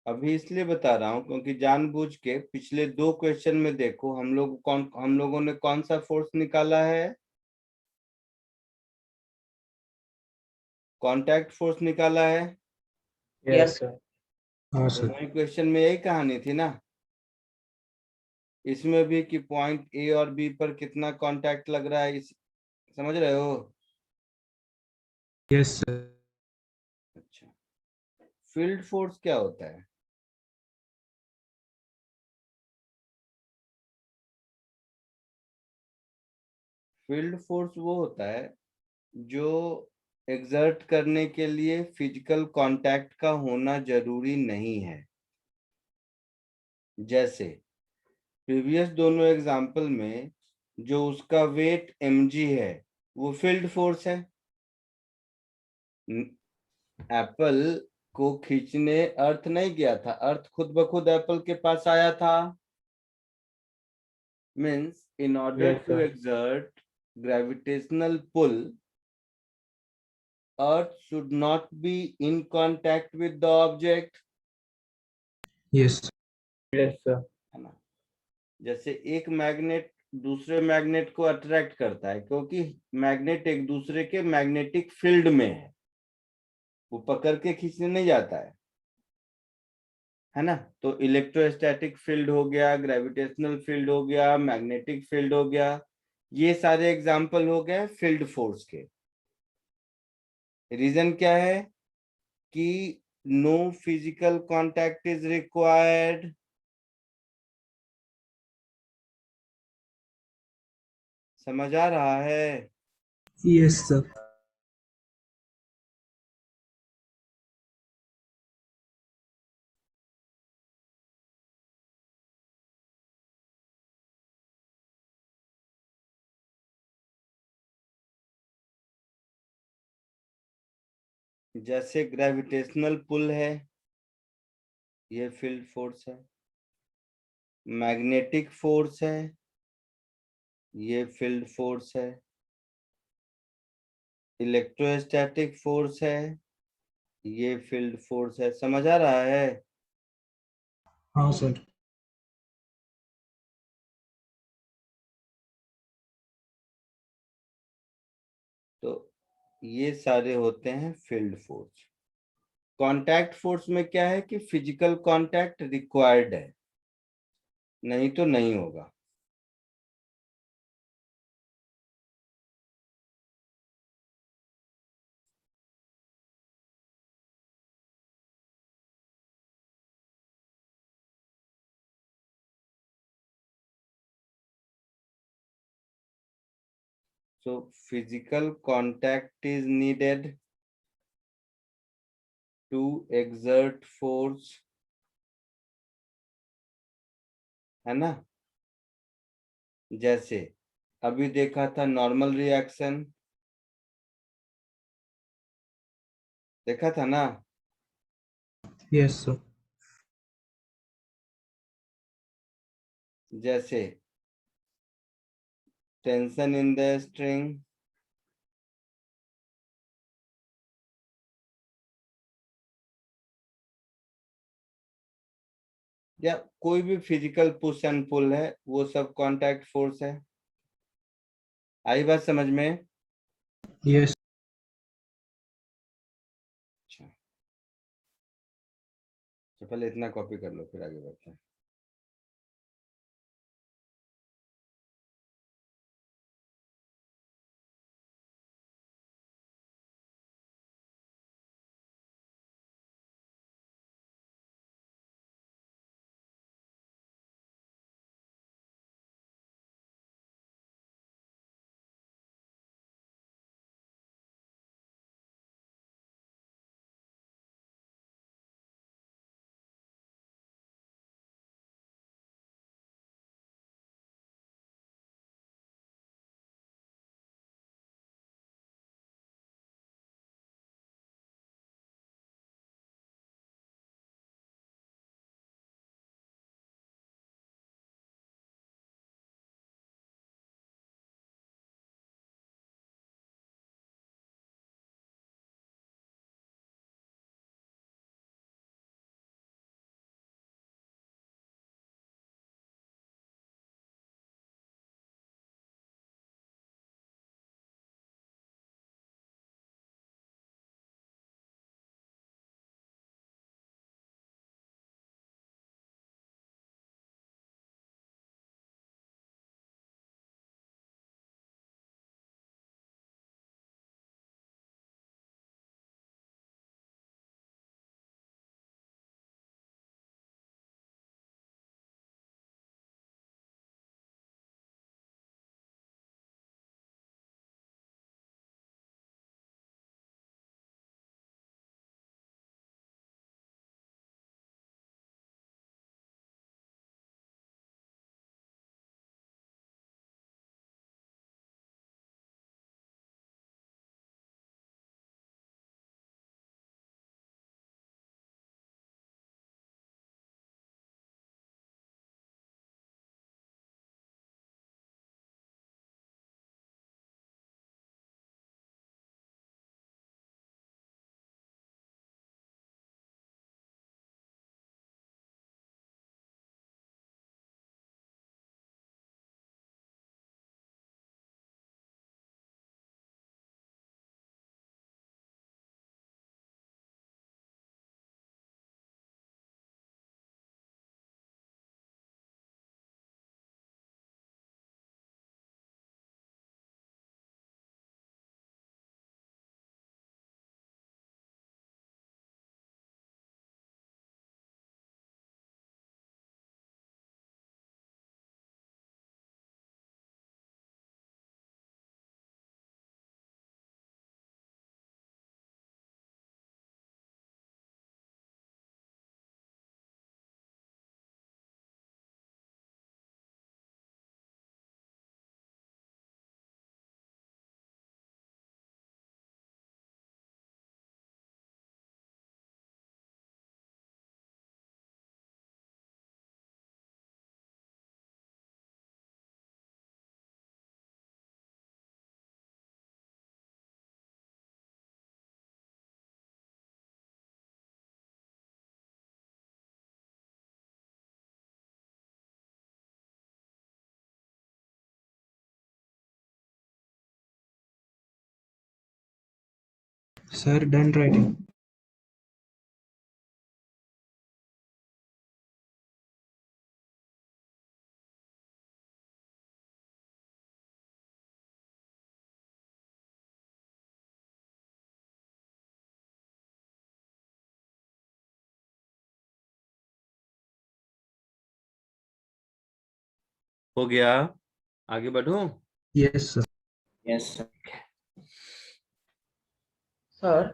अभी इसलिए बता रहा हूं क्योंकि जानबूझ के पिछले दो क्वेश्चन में देखो हम लोगों ने कौन सा फोर्स निकाला है? कांटेक्ट फोर्स निकाला है। Yes sir. हाँ सर. दोनों ही क्वेश्चन में यही कहानी थी ना? इसमें भी कि पॉइंट ए और बी पर कितना कांटेक्ट लग रहा है, इस समझ रहे हो? Yes, sir. अच्छा, फील्ड फोर्स क्या होता है? फील्ड फोर्स वो होता है जो एक्सर्ट करने के लिए फिजिकल कांटेक्ट का होना जरूरी नहीं है। जैसे प्रीवियस दोनों एग्जाम्पल में जो उसका वेट mg है वो फील्ड फोर्स है। एप्पल को खींचने अर्थ नहीं गया था, अर्थ खुद ब खुद एप्पल के पास आया था। Means in order Yes, to sir. exert gravitational pull, earth should not be in contact with the object, Yes. Yes, sir. है ना? जैसे एक मैग्नेट दूसरे मैग्नेट को अट्रैक्ट करता है क्योंकि मैग्नेट एक दूसरे के मैग्नेटिक फील्ड में है, वो पकड़ के खींचने नहीं जाता है ना? तो इलेक्ट्रोस्टैटिक फील्ड हो गया, ग्रेविटेशनल फील्ड हो गया, मैग्नेटिक फील्ड हो गया, ये सारे एग्जाम्पल हो गए फील्ड फोर्स के। रीजन क्या है कि no physical contact is required. समझ आ रहा है? Yes, sir. जैसे ग्रेविटेशनल पुल है, ये फील्ड फोर्स है। मैग्नेटिक फोर्स है, ये फील्ड फोर्स है। इलेक्ट्रोस्टैटिक फोर्स है, ये फील्ड फोर्स है। समझ आ रहा है? हाँ सर. तो ये सारे होते हैं फील्ड फोर्स। कांटेक्ट फोर्स में क्या है कि फिजिकल कांटेक्ट रिक्वायर्ड है, नहीं तो नहीं होगा। So physical contact is needed to exert force, है ना? जैसे अभी देखा था नॉर्मल रिएक्शन, देखा था ना? Yes, sir. जैसे टेंशन इन द स्ट्रिंग, या कोई भी फिजिकल पुश एंड पुल है, वो सब कांटेक्ट फोर्स है। आई बात समझ में? Yes. तो पहले इतना कॉपी कर लो फिर आगे बढ़ते हैं। Sir, done writing. हो गया, आगे बढ़ूं? Yes, sir. Yes, sir. Sir,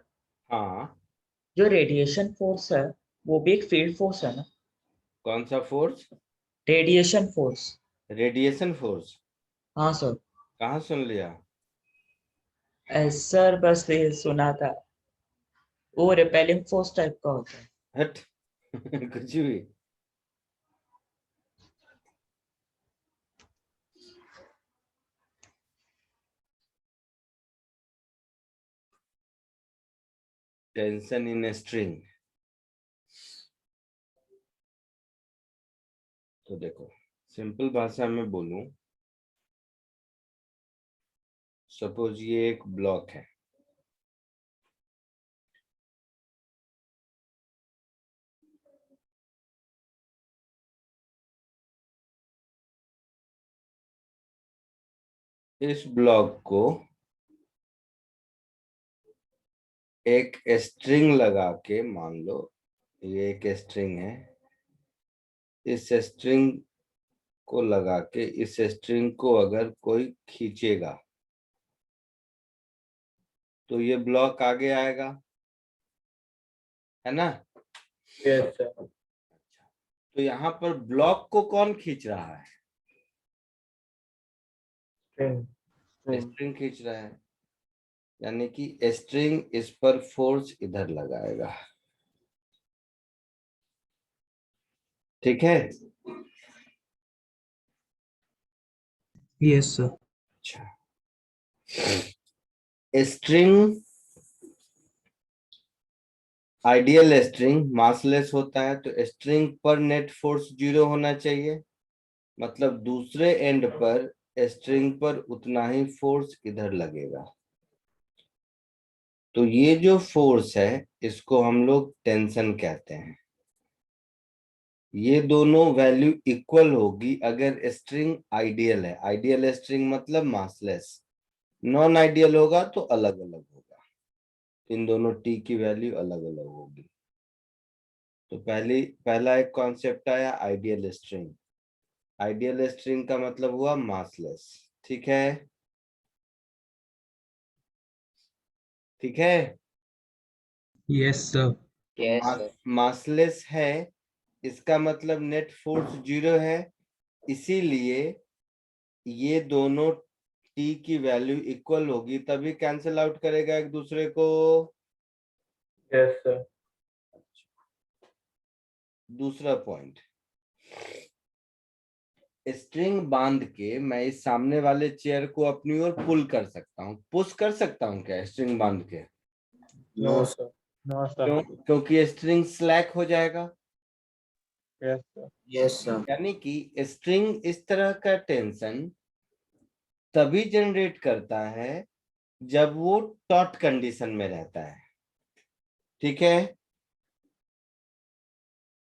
हाँ, जो रेडिएशन फोर्स है वो भी एक फील्ड फोर्स है ना? कौन सा force? Radiation force. Radiation force? हाँ सर। कहाँ सुन लिया? सर बस ये सुना था, वो रिपेलिंग फोर्स टाइप का होता है। हट कुछ भी। Tension in a string. तो देखो, सिंपल भाषा में बोलूं, सपोज ये एक ब्लॉक है, इस ब्लॉक को एक स्ट्रिंग लगा के, मान लो ये एक स्ट्रिंग है, इस स्ट्रिंग को लगा के इस स्ट्रिंग को अगर कोई खींचेगा तो ये ब्लॉक आगे आएगा, है ना। Yes sir. तो यहाँ पर ब्लॉक को कौन खींच रहा है? स्ट्रिंग खींच रहा है, यानी कि स्ट्रिंग इस पर फोर्स इधर लगाएगा। ठीक है। Yes, sir. अच्छा, स्ट्रिंग, आइडियल स्ट्रिंग मासलेस होता है, तो स्ट्रिंग पर नेट फोर्स 0 होना चाहिए, मतलब दूसरे एंड पर स्ट्रिंग पर उतना ही फोर्स इधर लगेगा। तो ये जो फोर्स है इसको हम लोग टेंशन कहते हैं। ये दोनों वैल्यू इक्वल होगी अगर स्ट्रिंग आइडियल है। आइडियल स्ट्रिंग मतलब मासलेस, नॉन आइडियल होगा तो अलग अलग होगा, इन दोनों टी की वैल्यू अलग अलग होगी। तो पहला एक कॉन्सेप्ट आया आइडियल स्ट्रिंग। आइडियल स्ट्रिंग का मतलब हुआ मासलेस। ठीक है, ठीक है। Yes, sir. मासलेस है, इसका मतलब नेट फोर्स 0 है, इसीलिए ये दोनों टी की वैल्यू इक्वल होगी, तभी कैंसिल आउट करेगा एक दूसरे को। Yes sir. दूसरा पॉइंट, स्ट्रिंग बांध के मैं इस सामने वाले चेयर को अपनी ओर पुल कर सकता हूँ, पुश कर सकता हूँ क्या स्ट्रिंग बांध के? No sir. No sir. क्यों? क्योंकि स्ट्रिंग स्लैक हो जाएगा। Yes sir. Yes, sir. यानी कि स्ट्रिंग इस तरह का टेंशन तभी जनरेट करता है जब वो टॉट कंडीशन में रहता है। ठीक है,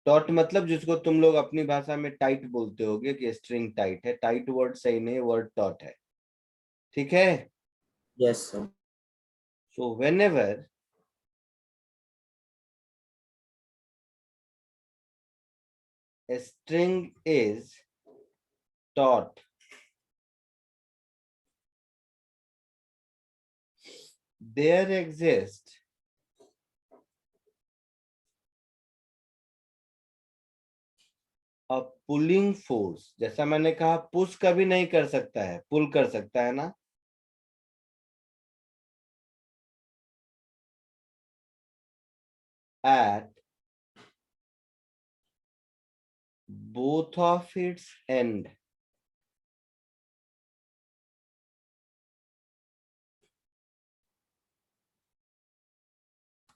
टॉट मतलब जिसको तुम लोग अपनी भाषा में टाइट बोलते होगे कि स्ट्रिंग टाइट है। टाइट वर्ड सही नहीं, वर्ड टॉट है। ठीक है। Yes, sir. So whenever a string is taut, there exists a pulling force। जैसा मैंने कहा पुश कभी नहीं कर सकता है, पुल कर सकता है ना। at both of its end,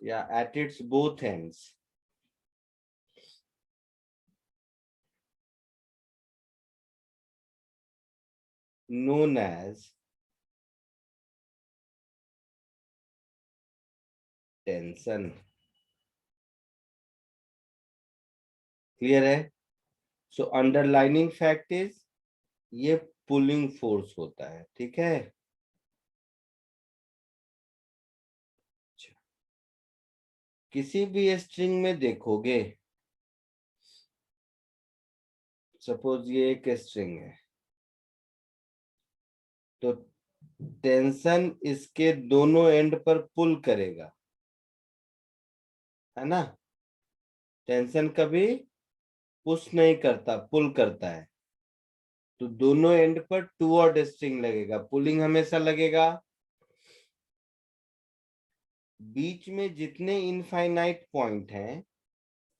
या at its both ends, known as tension। Clear है? सो अंडरलाइनिंग फैक्ट इज ये पुलिंग फोर्स होता है। ठीक है, किसी भी स्ट्रिंग में देखोगे, सपोज ये एक स्ट्रिंग है, तो टेंशन इसके दोनों एंड पर पुल करेगा, है ना। टेंशन कभी पुश नहीं करता, पुल करता है। तो दोनों एंड पर टूवर्ड स्ट्रिंग लगेगा, पुलिंग हमेशा लगेगा। बीच में जितने इनफाइनाइट पॉइंट हैं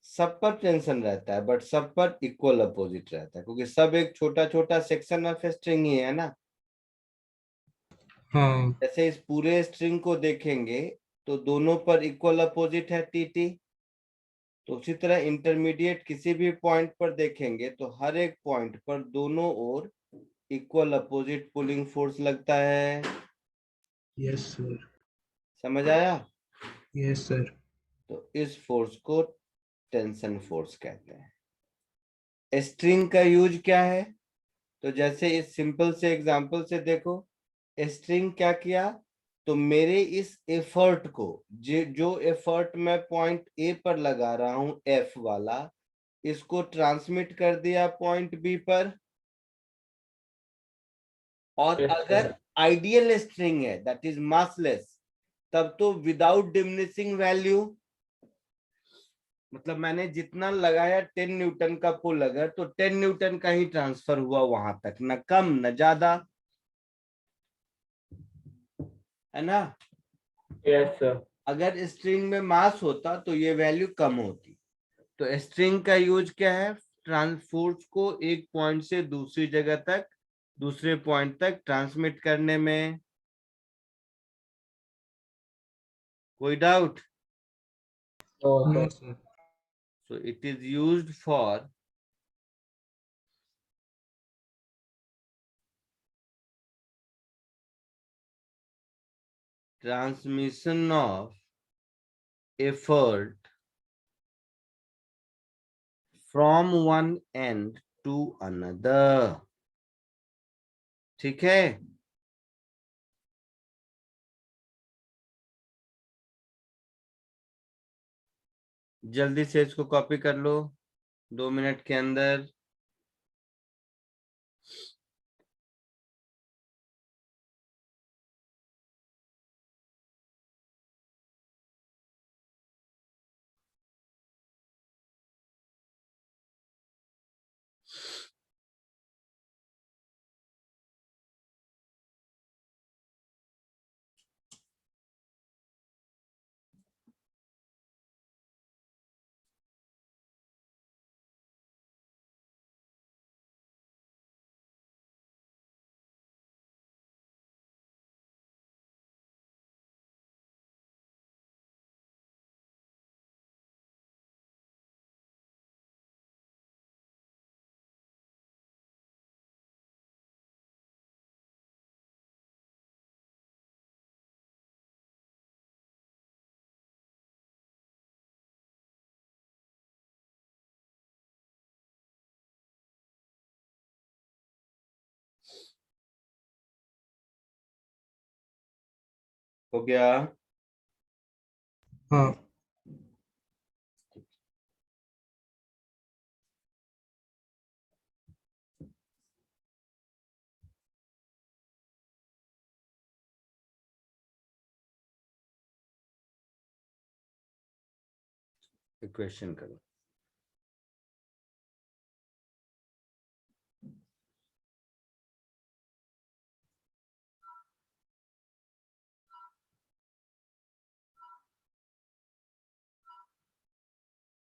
सब पर टेंशन रहता है, बट सब पर इक्वल अपोजिट रहता है, क्योंकि सब एक छोटा छोटा सेक्शन ऑफ स्ट्रिंग ही है ना। हाँ. जैसे इस पूरे स्ट्रिंग को देखेंगे तो दोनों पर इक्वल अपोजिट है टी। तो उसी तरह इंटरमीडिएट किसी भी पॉइंट पर देखेंगे तो हर एक पॉइंट पर दोनों or equal opposite pulling force लगता है। Yes, sir. समझ आया? Yes, sir. तो इस फोर्स को टेंशन फोर्स कहते हैं। स्ट्रिंग का यूज क्या है? तो जैसे इस सिंपल से एग्जांपल से देखो, स्ट्रिंग क्या किया, तो मेरे इस एफर्ट को, जो एफर्ट मैं पॉइंट ए पर लगा रहा हूं एफ वाला, इसको ट्रांसमिट कर दिया पॉइंट बी पर। और Yes, अगर sir. आइडियल स्ट्रिंग है दैट इज मासलेस, तब तो विदाउट डिमिनिशिंग वैल्यू, मतलब मैंने जितना लगाया 10 न्यूटन का पुल, अगर तो 10 न्यूटन का ही ट्रांसफर हुआ वहां तक, न कम न ज्यादा, है ना। Yes, sir. अगर स्ट्रिंग में मास होता तो ये वैल्यू कम होती। तो स्ट्रिंग का यूज क्या है, ट्रांसफोर्स को एक पॉइंट से दूसरी जगह तक, दूसरे पॉइंट तक ट्रांसमिट करने में। कोई doubt? No, No, sir. sir. So it is used for transmission of effort from one end to another. ठीक है। जल्दी से इसको कॉपी कर लो 2 मिनट के अंदर। हो गया? हाँ. इक्वेशन करो।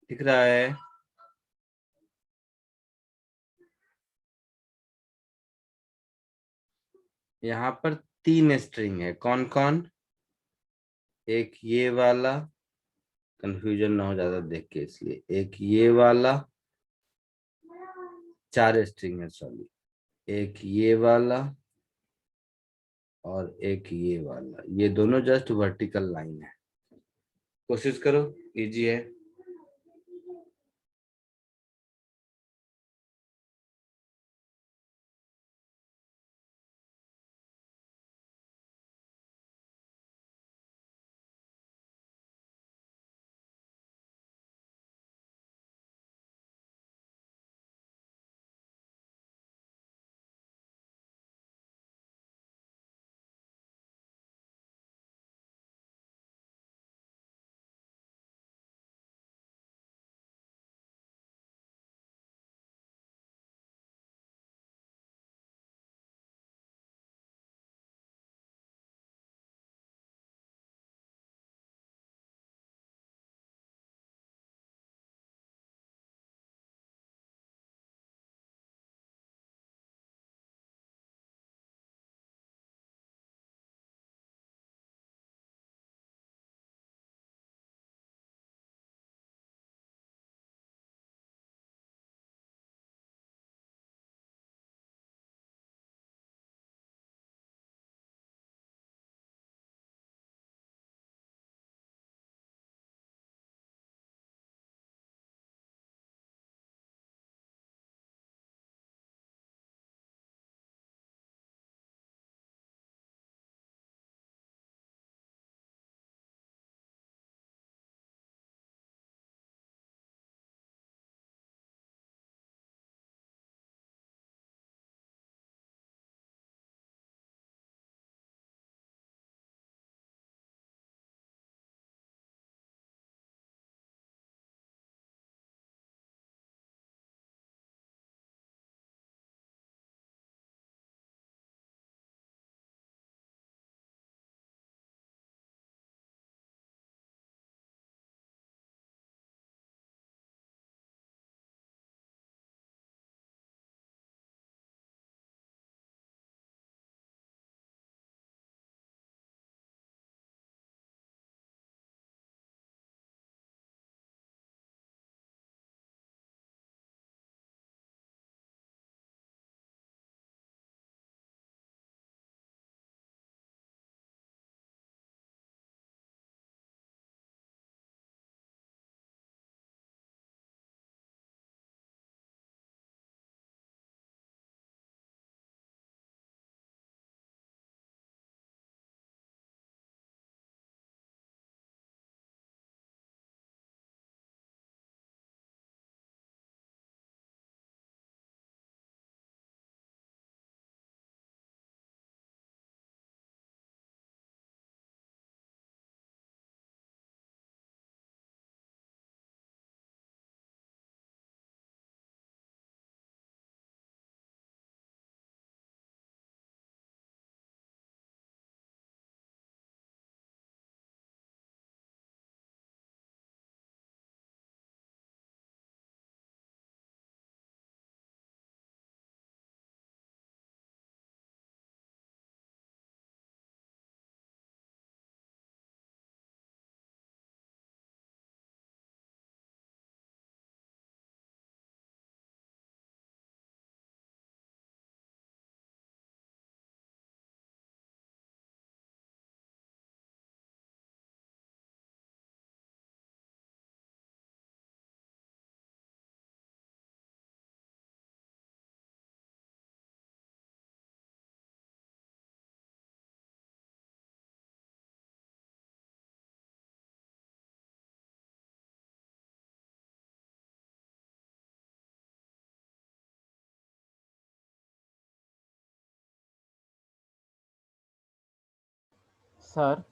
दिख रहा है? यहाँ पर 3 स्ट्रिंग है, कौन कौन? एक ये वाला, कंफ्यूजन ना हो ज्यादा देख के इसलिए, एक ये वाला, 4 स्ट्रिंग है सॉरी, एक ये वाला और एक ये वाला। ये दोनों जस्ट वर्टिकल लाइन है। कोशिश करो, इजी है। सर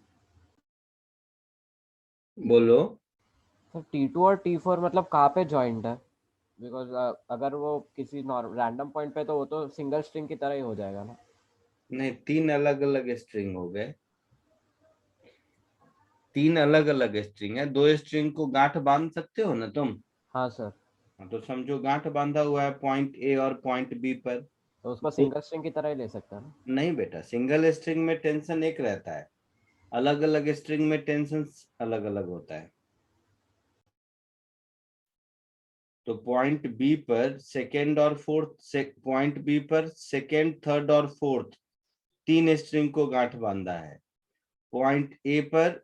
बोलो। सर T2 और T4 मतलब कहाँ पे जॉइंट है? बिकॉज अगर वो किसी रैंडम पॉइंट पे तो वो तो सिंगल स्ट्रिंग की तरह ही हो जाएगा ना। नहीं, तीन अलग अलग स्ट्रिंग हो गए, तीन अलग अलग स्ट्रिंग है। दो स्ट्रिंग को गांठ बांध सकते हो ना तुम? हाँ सर। हाँ, तो समझो गांठ बांधा हुआ है पॉइंट ए और पॉइंट बी पर। तो उसको सिंगल स्ट्रिंग की तरह ही ले सकते हैं ना? नहीं बेटा, सिंगल स्ट्रिंग में टेंशन एक रहता है, अलग अलग स्ट्रिंग में टेंशन अलग अलग होता है। तो पॉइंट बी पर सेकेंड और फोर्थ, पॉइंट बी पर सेकेंड, थर्ड और फोर्थ तीन स्ट्रिंग को गांठ बांधा है। पॉइंट ए पर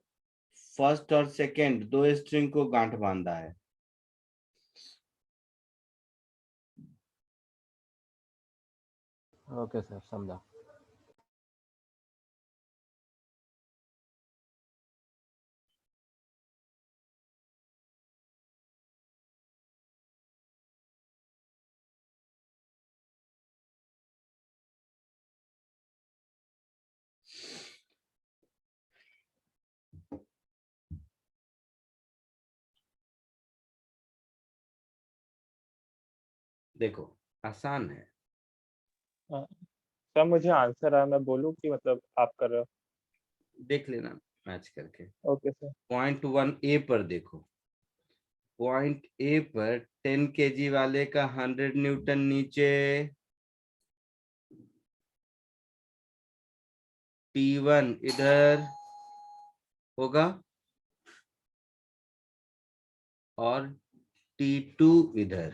फर्स्ट और सेकेंड दो स्ट्रिंग को गांठ बांधा है। ओके सर, समझा। देखो, आसान है। हाँ, सर मुझे आंसर आया, मैं बोलूँ कि मतलब आप कर रहे हो? देख लेना मैच करके। Okay sir. पॉइंट 1A पर देखो, पॉइंट ए पर 10 kg वाले का 100 न्यूटन नीचे, T1 इधर होगा और T2 इधर,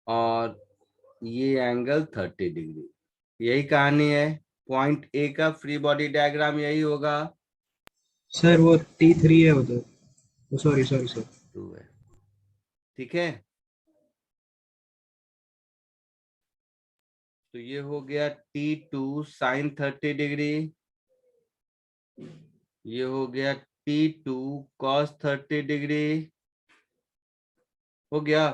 और ये एंगल 30 डिग्री। यही कहानी है। पॉइंट ए का फ्री बॉडी डायग्राम यही होगा। सर वो T3 है उधर, सॉरी सॉरी सर। 2 है, ठीक है। तो ये हो गया T2 साइन 30 डिग्री, ये हो गया T2 cos 30 डिग्री। हो गया।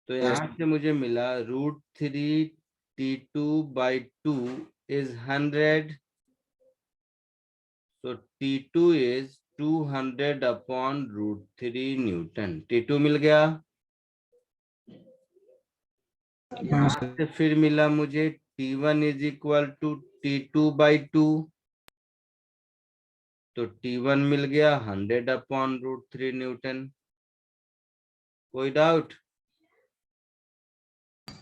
तो यहां से मुझे मिला √3 T2/2 is 100, so T2 is 200 upon √3 Newton. T2 मिल गया। हाँ यहाँ सर। से फिर मिला मुझे T1 is equal to T2/2, तो T1 मिल गया 100 upon √3 न्यूटन। कोई doubt?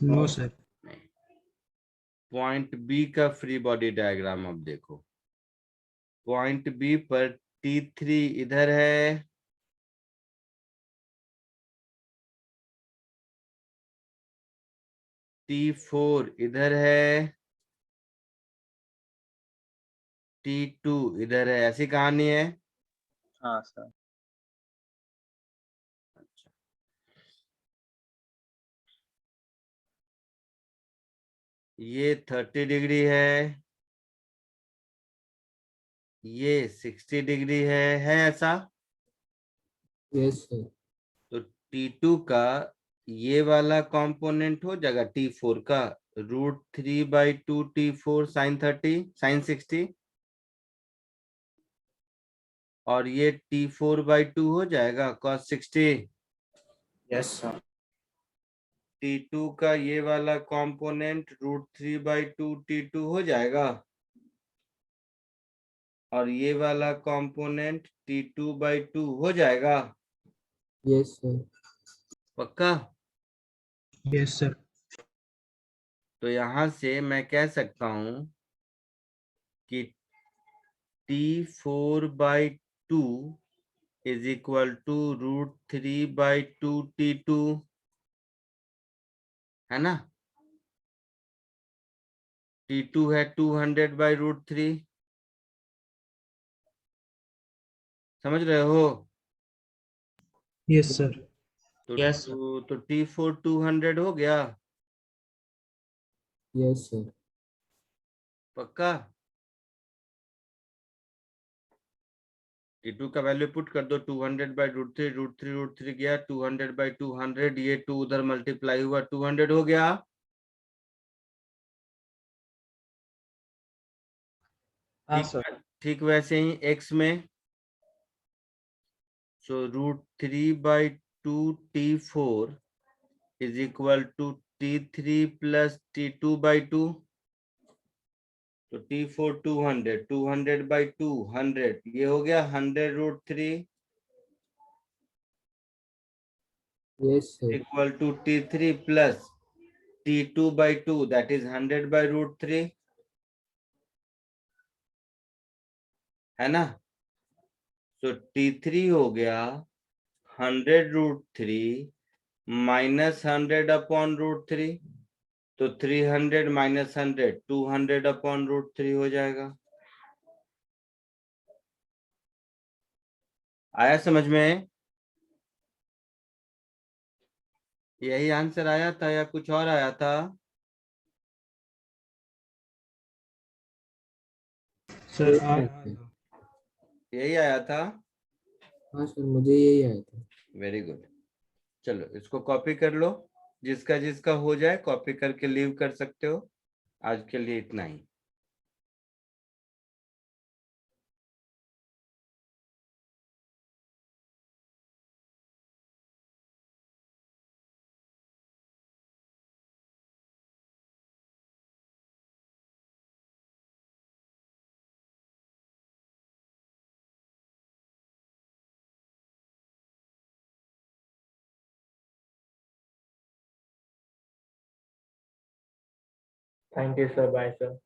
No sir. Point B का फ्री बॉडी डायग्राम अब देखो। पॉइंट बी पर T3 इधर है, T4 इधर है, T2 इधर है। ऐसी कहानी है। हाँ सर। अच्छा, ये 30 डिग्री है, ये 60 डिग्री है ऐसा। Yes sir. तो T2 का ये वाला कंपोनेंट हो जाएगा T4 का √3/2 T4 साइन 30 साइन 60, और ये T4/2 हो जाएगा cos 60। Yes sir. T2 का ये वाला कंपोनेंट √3/2 T2 हो जाएगा, और ये वाला कंपोनेंट T2/2 हो जाएगा। Yes sir. पक्का? Yes sir. तो यहां से मैं कह सकता हूं कि T4/2 is equal to √3/2 T2, है ना? T2 है 200/√3, समझ रहे हो? Yes sir. तो यस तो T4 200 हो गया। Yes sir. पक्का? T2 का वैल्यू पुट कर दो, 200/√3, √3 गया, 200/200, ये 2 उधर मल्टीप्लाई हुआ, 200 हो गया। हाँ सर। ठीक वैसे ही x में, सो √3/2 t4 is equal to t3 plus t2/2. तो t4 200, 200/2 100, ये हो गया 100√3 yes sir. equal to t3 plus t2/2, that is 100/√3, है ना। तो t3 हो गया 100√3 माइनस 100/√3, तो 300 माइनस 100 200/√3 हो जाएगा। आया समझ में? यही आंसर आया था या कुछ और आया था? सर यही आया था। हाँ सर, मुझे यही आया था। Very good. चलो इसको कॉपी कर लो, जिसका जिसका हो जाए कॉपी करके लीव कर सकते हो। आज के लिए इतना ही। Thank you sir, bye sir.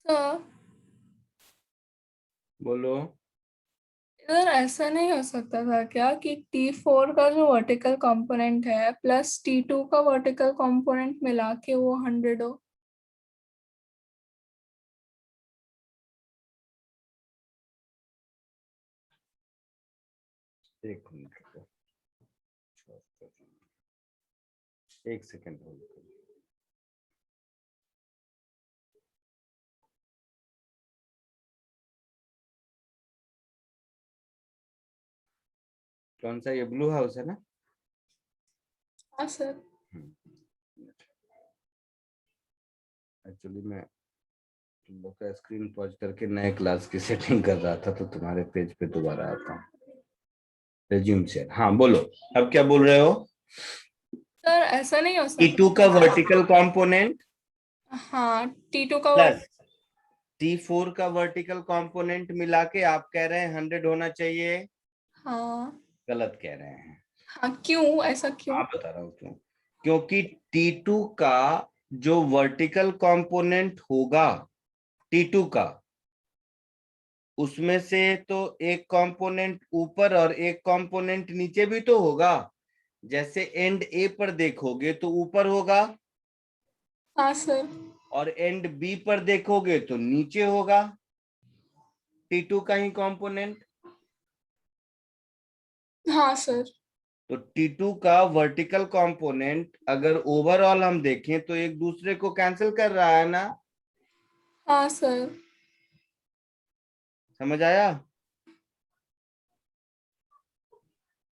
Sir बोलो। इधर ऐसा नहीं हो सकता था क्या कि T4 का जो वर्टिकल कंपोनेंट है प्लस T2 का वर्टिकल कंपोनेंट मिला के वो 100 हो? एक मिनट रुको, एक सेकंड होल्ड करो। कौन सा? ये ब्लू हाउस है ना? हाँ सर। एक्चुअली मैं तुम लोग का स्क्रीन पॉज करके नए क्लास की सेटिंग कर रहा था, तो तुम्हारे पेज पे दोबारा आता हूँ। रेज्यूम शेयर, हाँ बोलो, अब क्या बोल रहे हो? सर ऐसा नहीं हो T2 का सकता। वर्टिकल कंपोनेंट हाँ, T2 का प्लस T4 का वर्टिकल कंपोनेंट मिला के आप कह रहे हैं 100 होना चाहिए। हाँ। गलत कह रहे हैं। हाँ, क्यों? ऐसा क्यों? आप बता रहा हूँ क्यों। क्योंकि T2 का जो वर्टिकल कंपोनेंट होगा T2 का, उसमें से तो एक कंपोनेंट ऊपर और एक कंपोनेंट नीचे भी तो होगा। जैसे एंड ए पर देखोगे तो ऊपर होगा, हाँ सर। और एंड बी पर देखोगे तो नीचे होगा T2 का ही कंपोनेंट। हाँ सर। तो T2 का वर्टिकल कंपोनेंट अगर ओवरऑल हम देखें तो एक दूसरे को कैंसिल कर रहा है ना। हाँ सर। समझ आया?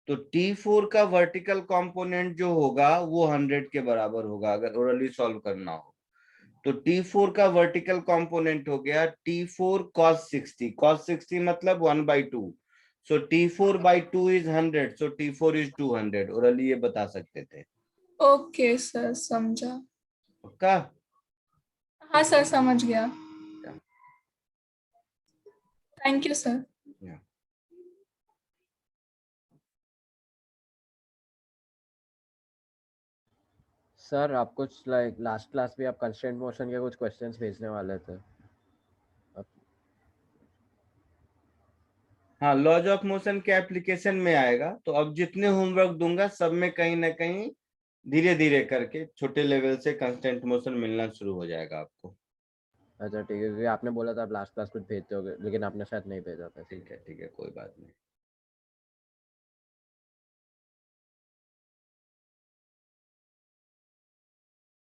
तो T4 का वर्टिकल कंपोनेंट जो होगा वो 100 के बराबर होगा अगर ओरली सॉल्व करना हो। तो T4 का वर्टिकल कंपोनेंट हो गया T4 cos 60, cos 60 मतलब 1/2, सो T4/2 is 100, so T4 is 200। Orally ये बता सकते थे। ओके सर, समझा। पक्का? हाँ सर, समझ गया। Thank you sir. सर आप कुछ लाइक लास्ट क्लास में आप कंस्ट्रेंट मोशन के कुछ क्वेश्चंस भेजने वाले थे। हाँ, लॉज ऑफ मोशन के एप्लीकेशन में आएगा। तो अब जितने होमवर्क दूंगा सब में कहीं ना कहीं धीरे धीरे करके छोटे लेवल से कांस्टेंट मोशन मिलना शुरू हो जाएगा आपको। अच्छा ठीक है, क्योंकि आपने बोला था आप लास्ट क्लास कुछ भेजते होगे, लेकिन आपने शायद नहीं भेजा था। ठीक है, कोई बात नहीं।